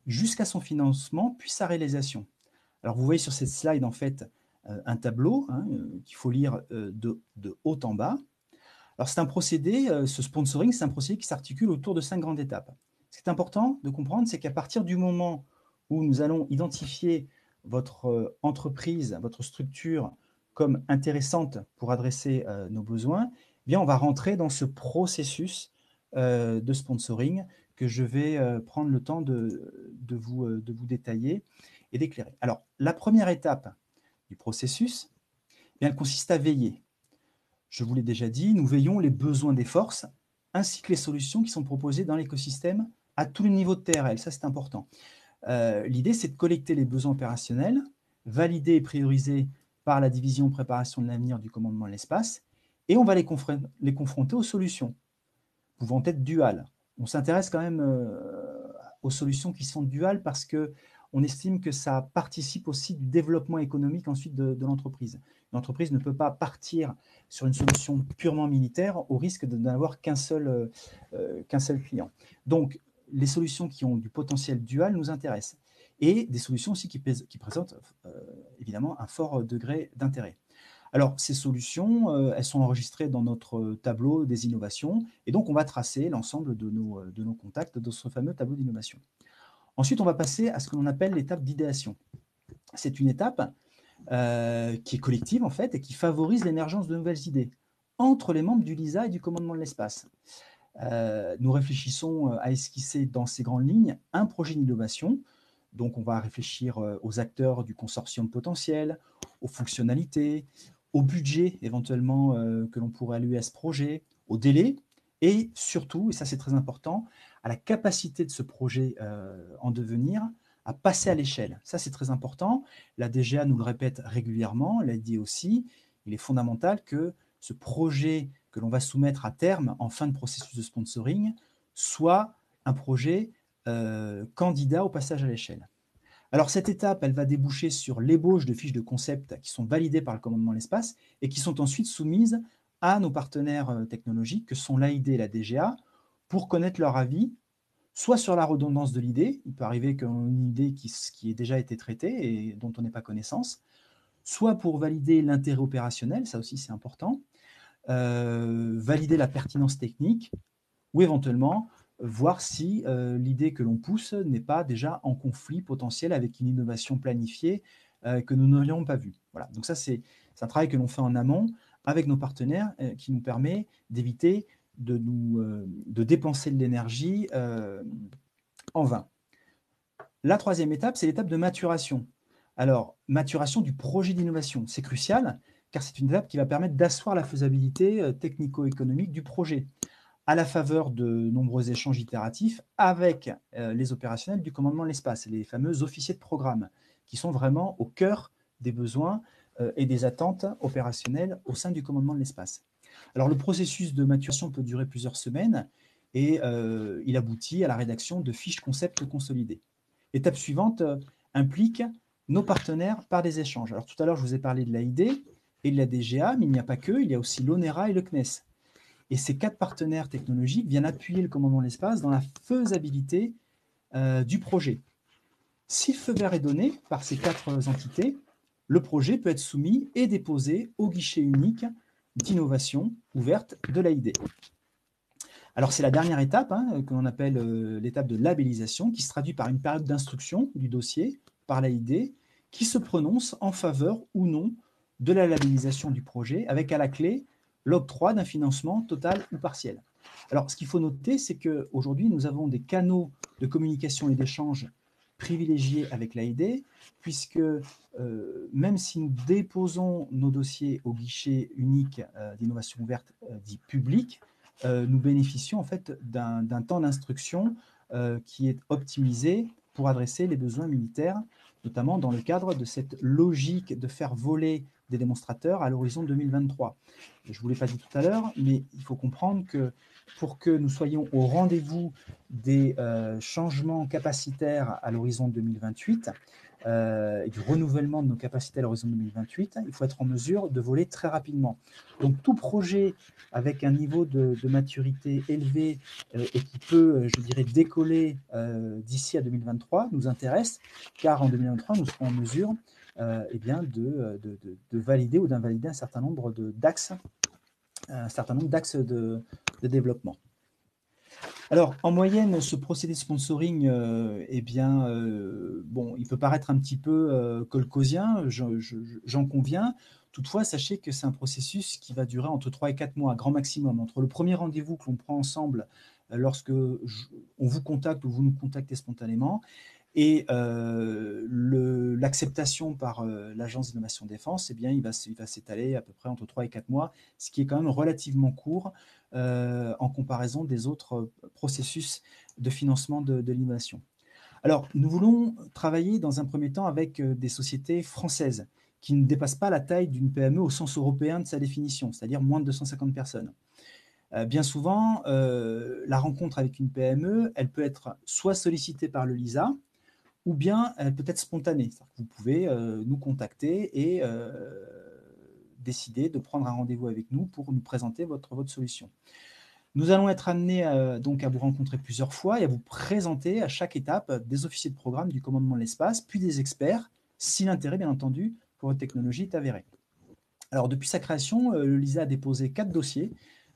jusqu'à son financement puis sa réalisation. Alors vous voyez sur cette slide en fait un tableau qu'il faut lire de haut en bas. Alors c'est un procédé, ce sponsoring, c'est un procédé qui s'articule autour de 5 grandes étapes. Ce qui est important de comprendre, c'est qu'à partir du moment où nous allons identifier votre entreprise, votre structure comme intéressante pour adresser nos besoins, eh bien on va rentrer dans ce processus de sponsoring que je vais prendre le temps de vous détailler et d'éclairer. Alors, la première étape du processus, eh bien, elle consiste à veiller. Je vous l'ai déjà dit, nous veillons les besoins des forces ainsi que les solutions qui sont proposées dans l'écosystème à tous les niveaux de TRL. Ça, c'est important. L'idée, c'est de collecter les besoins opérationnels, validés et priorisés par la division préparation de l'avenir du commandement de l'espace, et on va les confronter aux solutions, pouvant être duales. On s'intéresse quand même aux solutions qui sont duales parce qu'on estime que ça participe aussi du développement économique ensuite de l'entreprise. L'entreprise ne peut pas partir sur une solution purement militaire au risque de n'avoir qu'un seul client. Donc, les solutions qui ont du potentiel dual nous intéressent et des solutions aussi qui présentent évidemment un fort degré d'intérêt. Alors, ces solutions, elles sont enregistrées dans notre tableau des innovations et donc on va tracer l'ensemble de nos contacts dans ce fameux tableau d'innovation. Ensuite, on va passer à ce que l'on appelle l'étape d'idéation. C'est une étape qui est collective en fait et qui favorise l'émergence de nouvelles idées entre les membres du LISA et du commandement de l'espace. Nous réfléchissons à esquisser dans ces grandes lignes un projet d'innovation. Donc, on va réfléchir aux acteurs du consortium potentiel, aux fonctionnalités, au budget éventuellement que l'on pourrait allouer à ce projet, au délai et surtout, et ça c'est très important, à la capacité de ce projet en devenir à passer à l'échelle. Ça c'est très important. La DGA nous le répète régulièrement, l'a dit aussi, il est fondamental que ce projet que l'on va soumettre à terme en fin de processus de sponsoring soit un projet candidat au passage à l'échelle. Alors cette étape, elle va déboucher sur l'ébauche de fiches de concept qui sont validées par le commandement de l'espace et qui sont ensuite soumises à nos partenaires technologiques que sont l'AID et la DGA pour connaître leur avis, soit sur la redondance de l'idée, il peut arriver qu'on ait une idée qui ait déjà été traitée et dont on n'ait pas connaissance, soit pour valider l'intérêt opérationnel, ça aussi c'est important, valider la pertinence technique, ou éventuellement voir si l'idée que l'on pousse n'est pas déjà en conflit potentiel avec une innovation planifiée que nous n'aurions pas vue. Voilà. Donc ça, c'est un travail que l'on fait en amont avec nos partenaires qui nous permet d'éviter de dépenser de l'énergie en vain. La troisième étape, c'est l'étape de maturation. Alors, maturation du projet d'innovation, c'est crucial, car c'est une étape qui va permettre d'asseoir la faisabilité technico-économique du projet à la faveur de nombreux échanges itératifs avec les opérationnels du commandement de l'espace, les fameux officiers de programme, qui sont vraiment au cœur des besoins et des attentes opérationnelles au sein du commandement de l'espace. Alors le processus de maturation peut durer plusieurs semaines et il aboutit à la rédaction de fiches concepts consolidées. L'étape suivante implique nos partenaires par des échanges. Alors tout à l'heure, je vous ai parlé de l'AID et de la DGA, mais il n'y a pas que, il y a aussi l'ONERA et le CNES. Et ces 4 partenaires technologiques viennent appuyer le commandement de l'espace dans la faisabilité du projet. Si le feu vert est donné par ces 4 entités, le projet peut être soumis et déposé au guichet unique d'innovation ouverte de l'AID. Alors c'est la dernière étape que l'on appelle l'étape de labellisation qui se traduit par une période d'instruction du dossier par l'AID qui se prononce en faveur ou non de la labellisation du projet avec à la clé l'octroi d'un financement total ou partiel. Alors, ce qu'il faut noter, c'est qu'aujourd'hui, nous avons des canaux de communication et d'échange privilégiés avec l'AID, puisque même si nous déposons nos dossiers au guichet unique d'innovation ouverte dit public, nous bénéficions en fait d'un temps d'instruction qui est optimisé pour adresser les besoins militaires, notamment dans le cadre de cette logique de faire voler des démonstrateurs à l'horizon 2023. Je ne vous l'ai pas dit tout à l'heure, mais il faut comprendre que pour que nous soyons au rendez-vous des changements capacitaires à l'horizon 2028, et du renouvellement de nos capacités à l'horizon 2028, il faut être en mesure de voler très rapidement. Donc tout projet avec un niveau de maturité élevé et qui peut, je dirais, décoller d'ici à 2023 nous intéresse, car en 2023, nous serons en mesure eh bien, de valider ou d'invalider un certain nombre d'axes de développement. Alors, en moyenne, ce procédé de sponsoring, eh bien, bon, il peut paraître un petit peu kolkhozien, j'en conviens. Toutefois, sachez que c'est un processus qui va durer entre 3 et 4 mois, grand maximum. Entre le premier rendez-vous que l'on prend ensemble lorsque on vous contacte ou vous nous contactez spontanément, et l'acceptation par l'Agence d'innovation défense, eh bien, il va s'étaler à peu près entre 3 et 4 mois, ce qui est quand même relativement court en comparaison des autres processus de financement de l'innovation. Alors, nous voulons travailler dans un premier temps avec des sociétés françaises qui ne dépassent pas la taille d'une PME au sens européen de sa définition, c'est-à-dire moins de 250 personnes. Bien souvent, la rencontre avec une PME, elle peut être soit sollicitée par le LISA, ou bien elle peut être spontanée. Vous pouvez nous contacter et décider de prendre un rendez-vous avec nous pour nous présenter votre solution. Nous allons être amenés donc à vous rencontrer plusieurs fois et à vous présenter à chaque étape des officiers de programme du commandement de l'espace, puis des experts, si l'intérêt, bien entendu, pour votre technologie est avéré. Alors, depuis sa création, le LISA a déposé 4 dossiers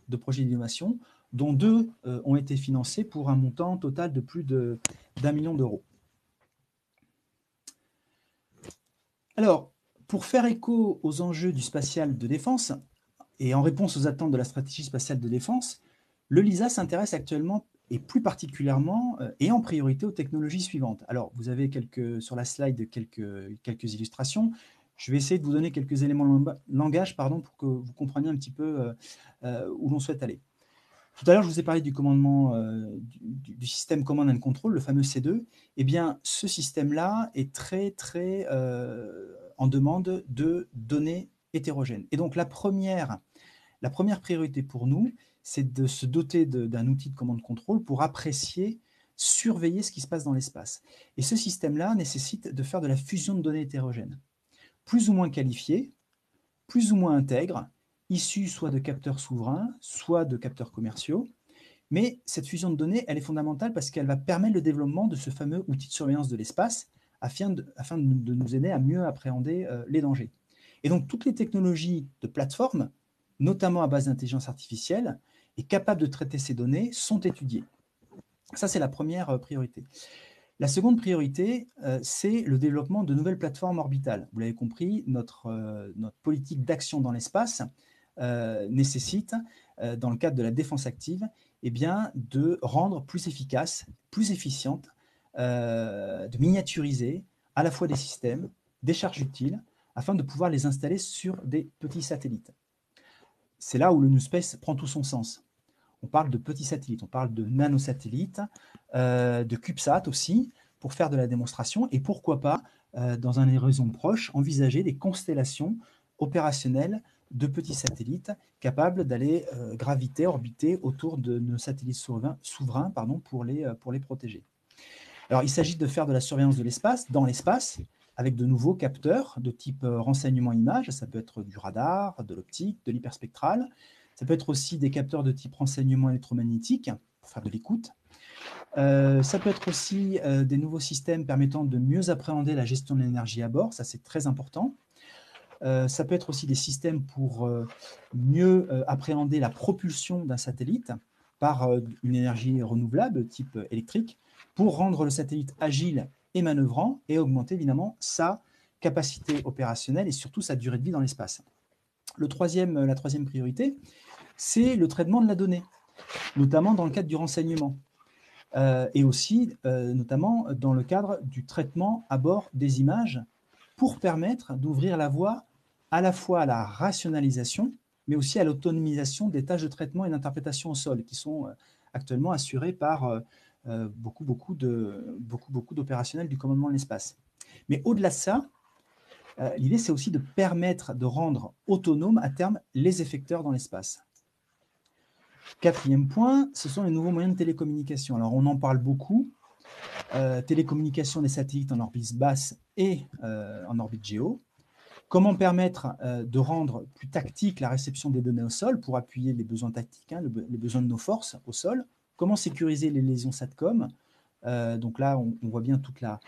de projets d'innovation, dont 2 ont été financés pour un montant total de plus d'1 million d'euros. Alors, pour faire écho aux enjeux du spatial de défense et en réponse aux attentes de la stratégie spatiale de défense, le LISA s'intéresse actuellement et plus particulièrement et en priorité aux technologies suivantes. Alors, vous avez sur la slide quelques illustrations. Je vais essayer de vous donner quelques éléments de langage pour que vous compreniez un petit peu où l'on souhaite aller. Tout à l'heure, je vous ai parlé du commandement du système Command and Control, le fameux C2. Eh bien, ce système-là est très en demande de données hétérogènes. Et donc, la première priorité pour nous, c'est de se doter d'un outil de command and control pour apprécier, surveiller ce qui se passe dans l'espace. Et ce système-là nécessite de faire de la fusion de données hétérogènes, plus ou moins qualifiées, plus ou moins intègres, issus soit de capteurs souverains, soit de capteurs commerciaux. Mais cette fusion de données, elle est fondamentale parce qu'elle va permettre le développement de ce fameux outil de surveillance de l'espace afin de nous aider à mieux appréhender les dangers. Et donc, toutes les technologies de plateforme, notamment à base d'intelligence artificielle, et capables de traiter ces données, sont étudiées. Ça, c'est la première priorité. La seconde priorité, c'est le développement de nouvelles plateformes orbitales. Vous l'avez compris, notre politique d'action dans l'espace nécessite, dans le cadre de la défense active, eh bien, de rendre plus efficace, plus efficiente, de miniaturiser à la fois des systèmes, des charges utiles, afin de pouvoir les installer sur des petits satellites. C'est là où le New Space prend tout son sens. On parle de petits satellites, on parle de nanosatellites, de CubeSat aussi, pour faire de la démonstration, et pourquoi pas, dans un horizon proche, envisager des constellations opérationnelles de petits satellites capables d'aller graviter, orbiter autour de nos satellites souverains pour les protéger. Alors, il s'agit de faire de la surveillance de l'espace, dans l'espace, avec de nouveaux capteurs de type renseignement image. Ça peut être du radar, de l'optique, de l'hyperspectral. Ça peut être aussi des capteurs de type renseignement électromagnétique pour faire de l'écoute. Ça peut être aussi des nouveaux systèmes permettant de mieux appréhender la gestion de l'énergie à bord. Ça, c'est très important. Ça peut être aussi des systèmes pour mieux appréhender la propulsion d'un satellite par une énergie renouvelable type électrique pour rendre le satellite agile et manœuvrant et augmenter évidemment sa capacité opérationnelle et surtout sa durée de vie dans l'espace. La troisième priorité, c'est le traitement de la donnée, notamment dans le cadre du renseignement et aussi notamment dans le cadre du traitement à bord des images pour permettre d'ouvrir la voie à la fois à la rationalisation, mais aussi à l'autonomisation des tâches de traitement et d'interprétation au sol, qui sont actuellement assurées par beaucoup d'opérationnels du commandement de l'espace. Mais au-delà de ça, l'idée, c'est aussi de permettre de rendre autonomes à terme les effecteurs dans l'espace. Quatrième point, ce sont les nouveaux moyens de télécommunication. Alors, on en parle beaucoup. Télécommunication des satellites en orbite basse et en orbite géo. Comment permettre de rendre plus tactique la réception des données au sol pour appuyer les besoins tactiques, hein, les besoins de nos forces au sol. Comment sécuriser les lésions SATCOM. Donc là, on voit bien toute la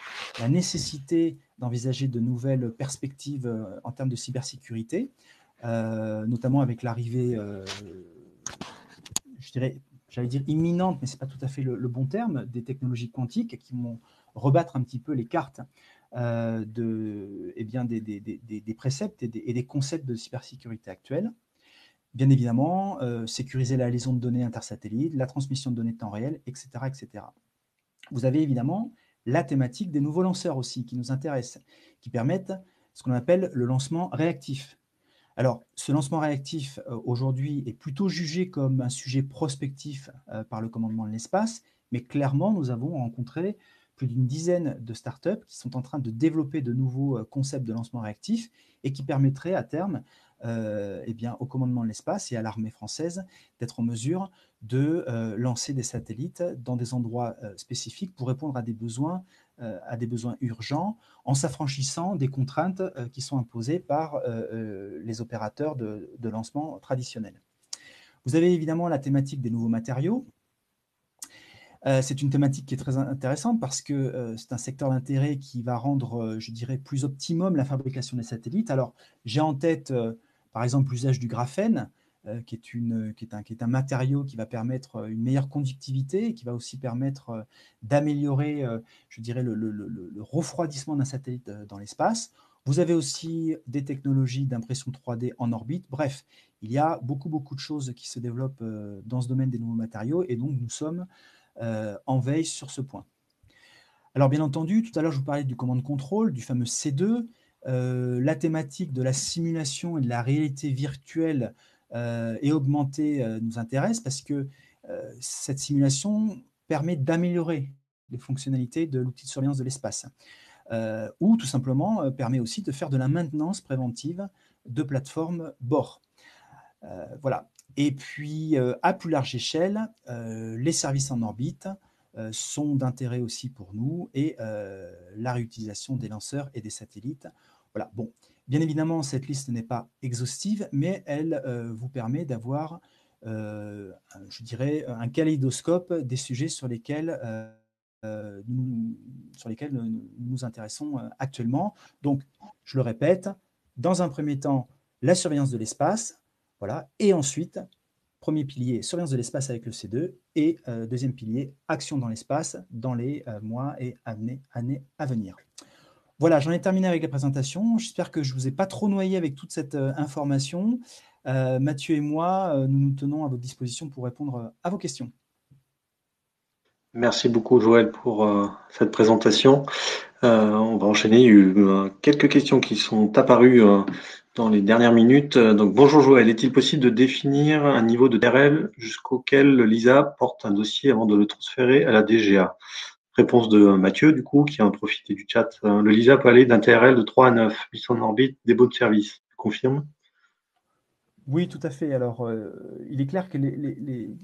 nécessité d'envisager de nouvelles perspectives en termes de cybersécurité, notamment avec l'arrivée, j'allais dire imminente, mais ce n'est pas tout à fait le bon terme, des technologies quantiques qui vont rebattre un petit peu les cartes des préceptes et des concepts de cybersécurité actuels. Bien évidemment, sécuriser la liaison de données intersatellites, la transmission de données de temps réel, etc., etc. Vous avez évidemment la thématique des nouveaux lanceurs aussi qui nous intéresse, qui permettent ce qu'on appelle le lancement réactif. Alors, ce lancement réactif, aujourd'hui, est plutôt jugé comme un sujet prospectif par le commandement de l'espace, mais clairement, nous avons rencontré plus d'une dizaine de startups qui sont en train de développer de nouveaux concepts de lancement réactif et qui permettraient à terme au commandement de l'espace et à l'armée française d'être en mesure de lancer des satellites dans des endroits spécifiques pour répondre à des besoins urgents, en s'affranchissant des contraintes qui sont imposées par les opérateurs de lancement traditionnels. Vous avez évidemment la thématique des nouveaux matériaux. C'est une thématique qui est très intéressante parce que c'est un secteur d'intérêt qui va rendre, je dirais, plus optimum la fabrication des satellites. Alors, j'ai en tête, par exemple, l'usage du graphène, qui est un matériau qui va permettre une meilleure conductivité et qui va aussi permettre d'améliorer, je dirais, le refroidissement d'un satellite dans l'espace. Vous avez aussi des technologies d'impression 3D en orbite. Bref, il y a beaucoup, beaucoup de choses qui se développent dans ce domaine des nouveaux matériaux et donc nous sommes en veille sur ce point. Alors bien entendu, tout à l'heure je vous parlais du command control, du fameux C2. La thématique de la simulation et de la réalité virtuelle et augmentée nous intéresse parce que cette simulation permet d'améliorer les fonctionnalités de l'outil de surveillance de l'espace. Ou tout simplement permet aussi de faire de la maintenance préventive de plateformes bord. Voilà. Et puis, à plus large échelle, les services en orbite sont d'intérêt aussi pour nous et la réutilisation des lanceurs et des satellites. Voilà. Bon, bien évidemment, cette liste n'est pas exhaustive, mais elle vous permet d'avoir, je dirais, un kaléidoscope des sujets sur lesquels nous nous intéressons actuellement. Donc, je le répète, dans un premier temps, la surveillance de l'espace, voilà, et ensuite, premier pilier, surveillance de l'espace avec le C2, et deuxième pilier, action dans l'espace dans les mois et années à venir. Voilà, j'en ai terminé avec la présentation. J'espère que je ne vous ai pas trop noyé avec toute cette information. Mathieu et moi, nous nous tenons à votre disposition pour répondre à vos questions. Merci beaucoup Joël pour cette présentation. On va enchaîner. Il y a eu quelques questions qui sont apparues dans les dernières minutes. Donc bonjour Joël, est-il possible de définir un niveau de TRL jusqu'auquel l'ISA porte un dossier avant de le transférer à la DGA? Réponse de Mathieu, du coup, qui a profité du chat. Le LISA peut aller d'un TRL de 3 à 9, mission en orbite, dépôt de service. Tu confirmes? Oui, tout à fait. Alors, il est clair que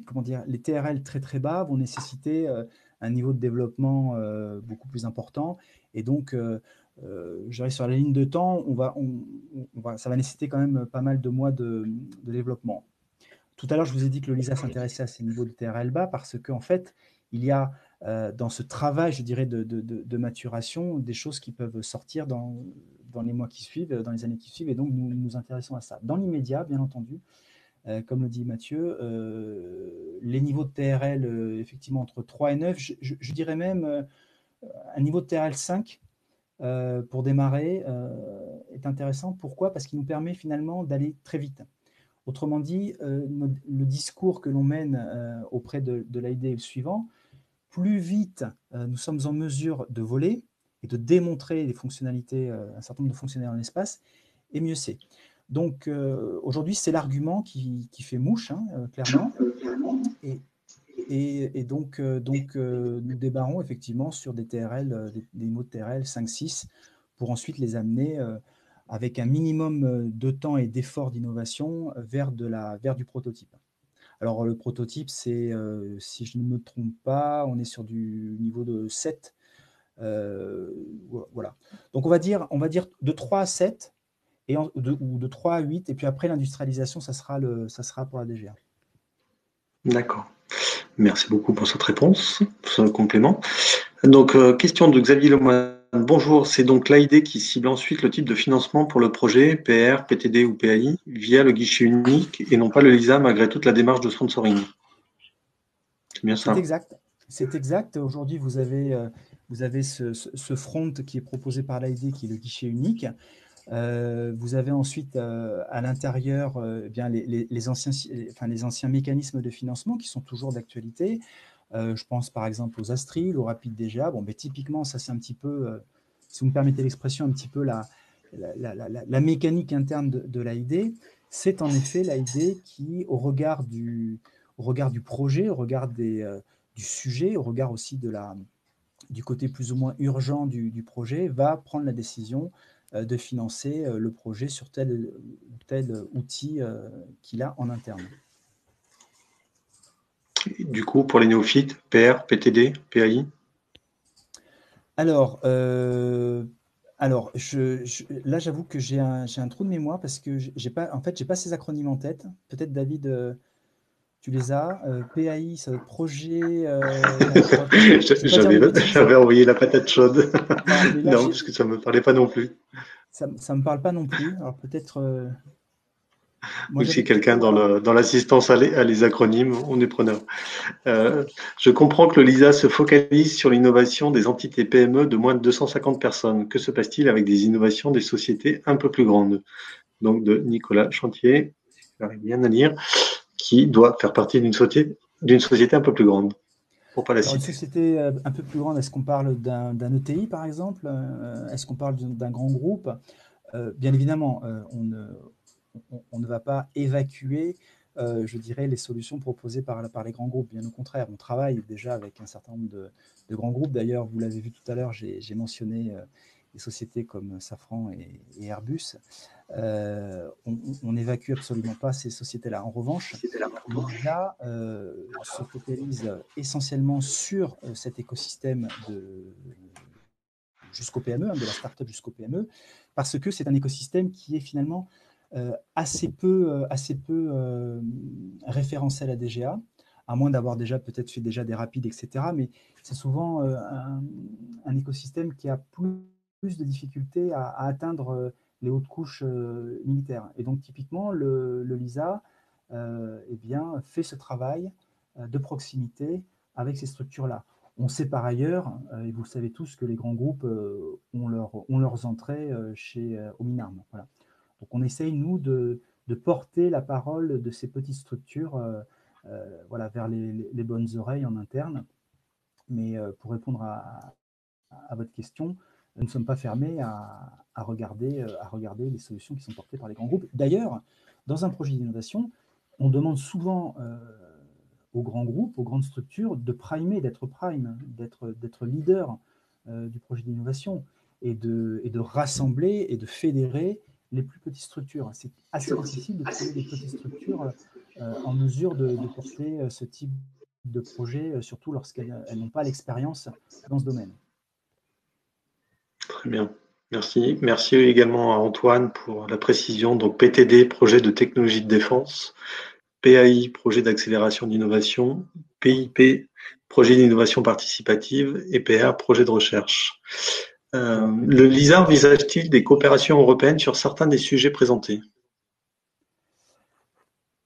comment dire, les TRL très très bas vont nécessiter un niveau de développement beaucoup plus important. Et donc, je dirais sur la ligne de temps, ça va nécessiter quand même pas mal de mois de développement. Tout à l'heure, je vous ai dit que le LISA s'intéressait à ces niveaux de TRL bas parce qu'en fait, il y a dans ce travail, je dirais, de maturation, des choses qui peuvent sortir dans les mois qui suivent, dans les années qui suivent, et donc nous nous intéressons à ça. Dans l'immédiat, bien entendu, comme le dit Mathieu, les niveaux de TRL, effectivement, entre 3 et 9, je dirais même un niveau de TRL 5 pour démarrer est intéressant. Pourquoi? Parce qu'il nous permet finalement d'aller très vite. Autrement dit, le discours que l'on mène auprès de l'AID est le suivant. Plus vite nous sommes en mesure de voler et de démontrer les fonctionnalités, un certain nombre de fonctionnalités dans l'espace, et mieux c'est. Donc aujourd'hui, c'est l'argument qui fait mouche, hein, clairement. Et donc, nous débarrons effectivement sur des TRL, des mots de TRL 5-6 pour ensuite les amener avec un minimum de temps et d'effort d'innovation vers du prototype. Alors le prototype, c'est, si je ne me trompe pas, on est sur du niveau de 7 Voilà. Donc on va dire de 3 à 7 ou de 3 à 8, et puis après l'industrialisation, ça sera pour la DGA. D'accord. Merci beaucoup pour cette réponse, pour ce complément. Donc, question de Xavier Lemoine. Bonjour, c'est donc l'AID qui cible ensuite le type de financement pour le projet, PR, PTD ou PAI, via le guichet unique et non pas le LISA malgré toute la démarche de sponsoring. C'est bien C'est ça. exact. C'est exact. Aujourd'hui, vous avez ce front qui est proposé par l'AID, qui est le guichet unique. Vous avez ensuite à l'intérieur eh bien les anciens mécanismes de financement qui sont toujours d'actualité. Je pense par exemple aux Astril, aux Rapid DGA. Bon, mais typiquement, ça c'est un petit peu, si vous me permettez l'expression, un petit peu la mécanique interne de l'AID. C'est en effet l'AID qui, au regard du projet, au regard du sujet, au regard aussi du côté plus ou moins urgent du projet, va prendre la décision de financer le projet sur tel ou tel outil qu'il a en interne. Du coup, pour les néophytes, PR, PTD, PAI. Alors, là, j'avoue que j'ai un trou de mémoire parce que j'ai pas, en fait, j'ai pas ces acronymes en tête. Peut-être David, tu les as. PAI, ça doit être projet. Non, je vais pas dire de bêtises. J'avais envoyé la patate chaude. Non, mais là, Non, parce que ça me parlait pas non plus. ça me parle pas non plus. Alors peut-être. Moi, Ou si j'avais quelqu'un plutôt. dans l'assistance à les acronymes, on est preneur. Je comprends que le LISA se focalise sur l'innovation des entités PME de moins de 250 personnes. Que se passe-t-il avec des innovations des sociétés un peu plus grandes? Donc de Nicolas Chantier, j'arrive bien à lire, qui doit faire partie d'une société un peu plus grande, pour pas la Alors, une citer. société un peu plus grande, est-ce qu'on parle d'un ETI, par exemple? Est-ce qu'on parle d'un grand groupe? Bien évidemment, on ne va pas évacuer, je dirais, les solutions proposées par les grands groupes. Bien au contraire, on travaille déjà avec un certain nombre de grands groupes. D'ailleurs, vous l'avez vu tout à l'heure, j'ai mentionné des sociétés comme Safran et Airbus. On n'évacue absolument pas ces sociétés-là. En revanche, l'ISA se focalise essentiellement sur cet écosystème jusqu'au PME, hein, de la start-up jusqu'au PME, parce que c'est un écosystème qui est finalement assez peu référencé à la DGA, à moins d'avoir déjà peut-être fait déjà des rapides, etc. Mais c'est souvent un écosystème qui a plus de difficultés à atteindre les hautes couches militaires. Et donc typiquement, le LISA eh bien, fait ce travail de proximité avec ces structures-là. On sait par ailleurs, et vous le savez tous, que les grands groupes ont leurs entrées au Minarm. Voilà. Donc on essaye, nous, de porter la parole de ces petites structures voilà, vers les bonnes oreilles en interne. Mais pour répondre à votre question, nous ne sommes pas fermés à regarder les solutions qui sont portées par les grands groupes. D'ailleurs, dans un projet d'innovation, on demande souvent aux grands groupes, aux grandes structures, de primer, d'être prime, d'être leader du projet d'innovation et de rassembler et de fédérer les plus petites structures. C'est assez difficile de trouver des petites structures en mesure de porter ce type de projet, surtout lorsqu'elles n'ont pas l'expérience dans ce domaine. Très bien. Merci. Merci également à Antoine pour la précision. Donc PTD, projet de technologie de défense. PAI, projet d'accélération d'innovation. PIP, projet d'innovation participative. Et PR, projet de recherche. Le LISA envisage-t-il des coopérations européennes sur certains des sujets présentés?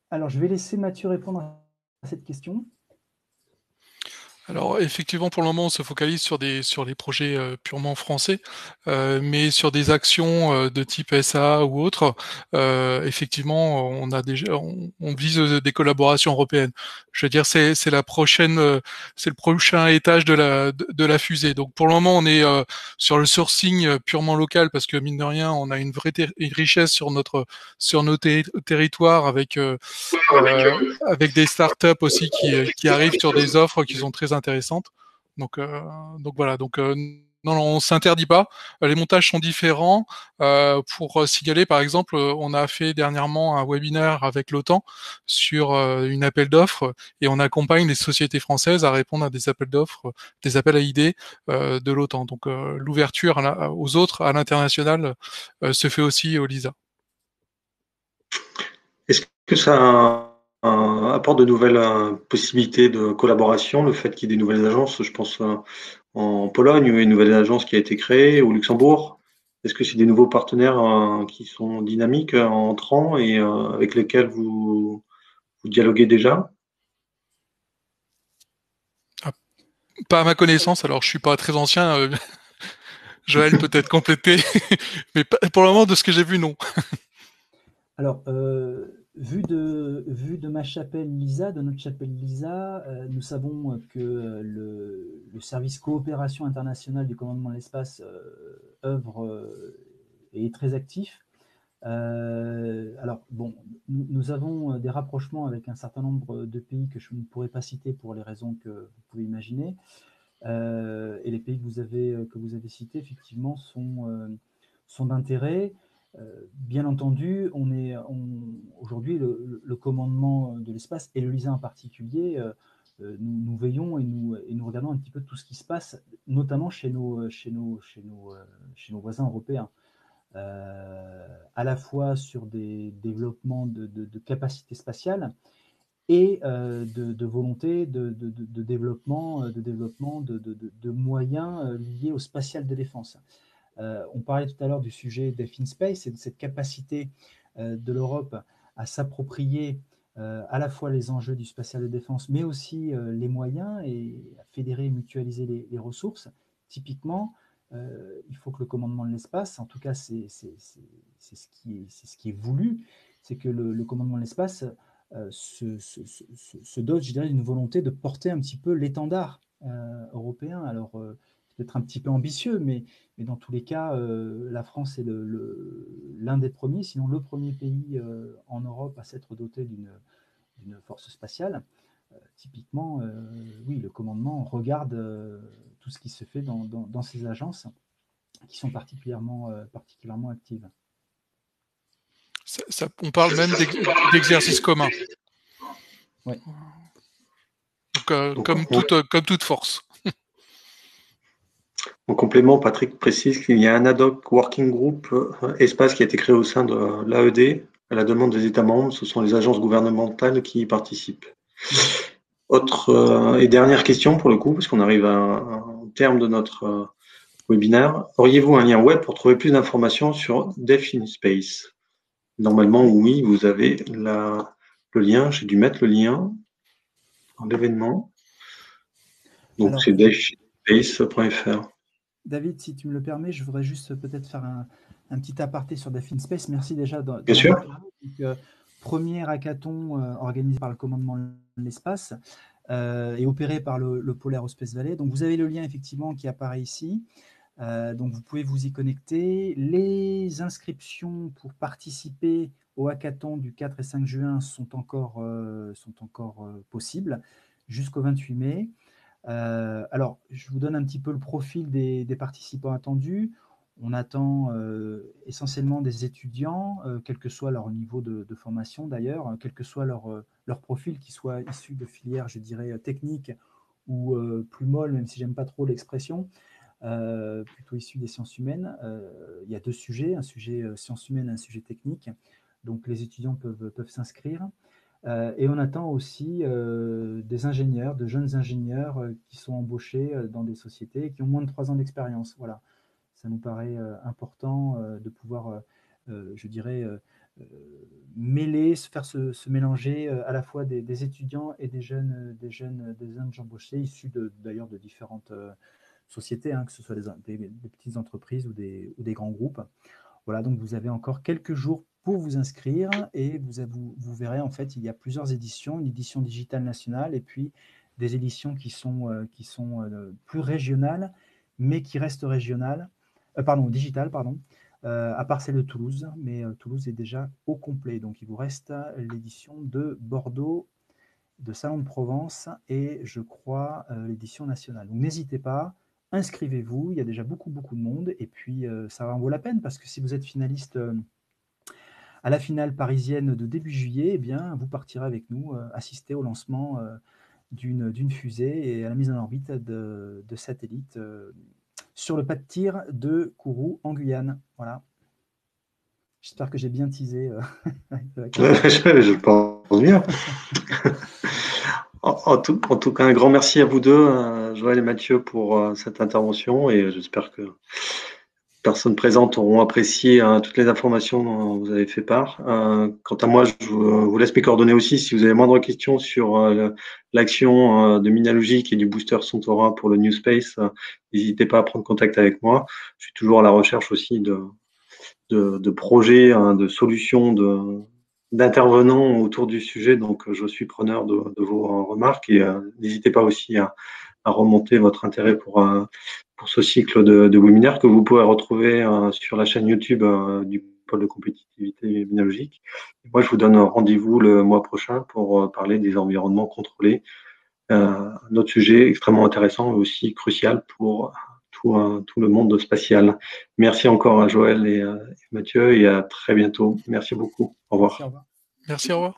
Alors, je vais laisser Mathieu répondre à cette question. Alors effectivement, pour le moment, on se focalise sur les projets purement français, mais sur des actions de type SA ou autre, effectivement, on vise des collaborations européennes. Je veux dire, c'est la prochaine, c'est le prochain étage de la fusée. Donc pour le moment, on est sur le sourcing purement local parce que mine de rien, on a une vraie une richesse sur nos territoires avec des startups aussi qui arrivent sur des offres qui sont très intéressantes. Donc voilà. Donc Non, on s'interdit pas. Les montages sont différents. Pour signaler, par exemple, on a fait dernièrement un webinaire avec l'OTAN sur une appel d'offres et on accompagne les sociétés françaises à répondre à des appels d'offres, des appels à idées de l'OTAN. Donc l'ouverture aux autres, à l'international, se fait aussi au LISA. Est-ce que ça apporte de nouvelles possibilités de collaboration, le fait qu'il y ait des nouvelles agences, je pense en Pologne, où il y a une nouvelle agence qui a été créée, au Luxembourg? Est-ce que c'est des nouveaux partenaires qui sont dynamiques, entrants et avec lesquels vous dialoguez déjà? Pas à ma connaissance, alors je suis pas très ancien. Joël peut-être compléter, mais pour le moment, de ce que j'ai vu, non. Alors, vu de ma chapelle Lisa, de notre chapelle Lisa, nous savons que le service coopération internationale du commandement de l'espace œuvre et est très actif. Alors, bon, nous avons des rapprochements avec un certain nombre de pays que je ne pourrais pas citer pour les raisons que vous pouvez imaginer. Et les pays que vous avez cités, effectivement, sont d'intérêt. Bien entendu, aujourd'hui, le commandement de l'espace, et le LISA en particulier, nous veillons et nous regardons un petit peu tout ce qui se passe, notamment chez nos voisins européens. À la fois sur des développements de capacités spatiales et de volonté de moyens liés au spatial de défense. On parlait tout à l'heure du sujet Death in Space et de cette capacité de l'Europe à s'approprier à la fois les enjeux du spatial de défense, mais aussi les moyens et à fédérer et mutualiser les ressources. Typiquement, il faut que le commandement de l'espace, en tout cas c'est ce qui est voulu, c'est que le commandement de l'espace se dote, je dirais, d'une volonté de porter un petit peu l'étendard européen. Alors, peut-être un petit peu ambitieux, mais dans tous les cas, la France est l'un des premiers, sinon le premier pays en Europe à s'être doté d'une force spatiale. Typiquement, oui, le commandement regarde tout ce qui se fait dans ces agences qui sont particulièrement actives. On parle même d'exercices communs. Ouais. Donc, comme toute force. En complément, Patrick précise qu'il y a un ad hoc working group espace qui a été créé au sein de l'AED à la demande des États membres. Ce sont les agences gouvernementales qui y participent. Autre et dernière question pour le coup, parce qu'on arrive à un terme de notre webinaire. Auriez-vous un lien web pour trouver plus d'informations sur Death in Space? Normalement, oui, vous avez le lien. J'ai dû mettre le lien dans l'événement. Donc, c'est deathinspace.fr. David, si tu me le permets, je voudrais juste peut-être faire un petit aparté sur Death in Space. Merci déjà de Bien sûr. donc, premier hackathon organisé par le commandement de l'espace et opéré par le Pôle Aerospace Valley. Donc, vous avez le lien effectivement qui apparaît ici. Donc, vous pouvez vous y connecter. Les inscriptions pour participer au hackathon du 4 et 5 juin sont encore possibles jusqu'au 28 mai. Alors, je vous donne un petit peu le profil des participants attendus. On attend essentiellement des étudiants, quel que soit leur niveau de formation d'ailleurs, quel que soit leur profil, qu'ils soient issus de filières, je dirais, techniques ou plus molles, même si j'aime pas trop l'expression, plutôt issus des sciences humaines. Il y a deux sujets, un sujet sciences humaines et un sujet technique. Donc les étudiants peuvent s'inscrire. Et on attend aussi des ingénieurs, de jeunes ingénieurs qui sont embauchés dans des sociétés et qui ont moins de 3 ans d'expérience. Voilà, ça nous paraît important de pouvoir, je dirais, mêler, faire se mélanger à la fois des étudiants et des jeunes embauchés issus d'ailleurs de différentes sociétés, hein, que ce soit des petites entreprises ou des grands groupes. Voilà, donc vous avez encore quelques jours pour vous inscrire et vous verrez, en fait, il y a plusieurs éditions, une édition digitale nationale et puis des éditions qui sont plus régionales, mais qui restent régionales, digitales, pardon, à part celle de Toulouse, mais Toulouse est déjà au complet. Donc il vous reste l'édition de Bordeaux, de Salon de Provence et je crois l'édition nationale. Donc n'hésitez pas, inscrivez-vous, il y a déjà beaucoup de monde, et puis ça en vaut la peine, parce que si vous êtes finaliste à la finale parisienne de début juillet, eh bien, vous partirez avec nous assister au lancement d'une fusée et à la mise en orbite de satellites sur le pas de tir de Kourou en Guyane. Voilà. J'espère que j'ai bien teasé. Je pense bien. En tout cas, un grand merci à vous deux, Joël et Mathieu, pour cette intervention, et j'espère que les personnes présentes auront apprécié toutes les informations dont vous avez fait part. Quant à moi, je vous laisse mes coordonnées aussi. Si vous avez moindre question sur l'action de Minalogic et du booster Centaura pour le New Space, n'hésitez pas à prendre contact avec moi. Je suis toujours à la recherche aussi de projets, de solutions, d'intervenants autour du sujet. Donc, je suis preneur de vos remarques, et n'hésitez pas aussi à remonter votre intérêt pour ce cycle de webinaires que vous pouvez retrouver sur la chaîne YouTube du pôle de compétitivité Minalogic. Moi, je vous donne rendez-vous le mois prochain pour parler des environnements contrôlés. Un autre sujet extrêmement intéressant et aussi crucial pour tout le monde spatial. Merci encore à Joël et Mathieu, et à très bientôt. Merci beaucoup. Au revoir. Merci, au revoir. Merci, au revoir.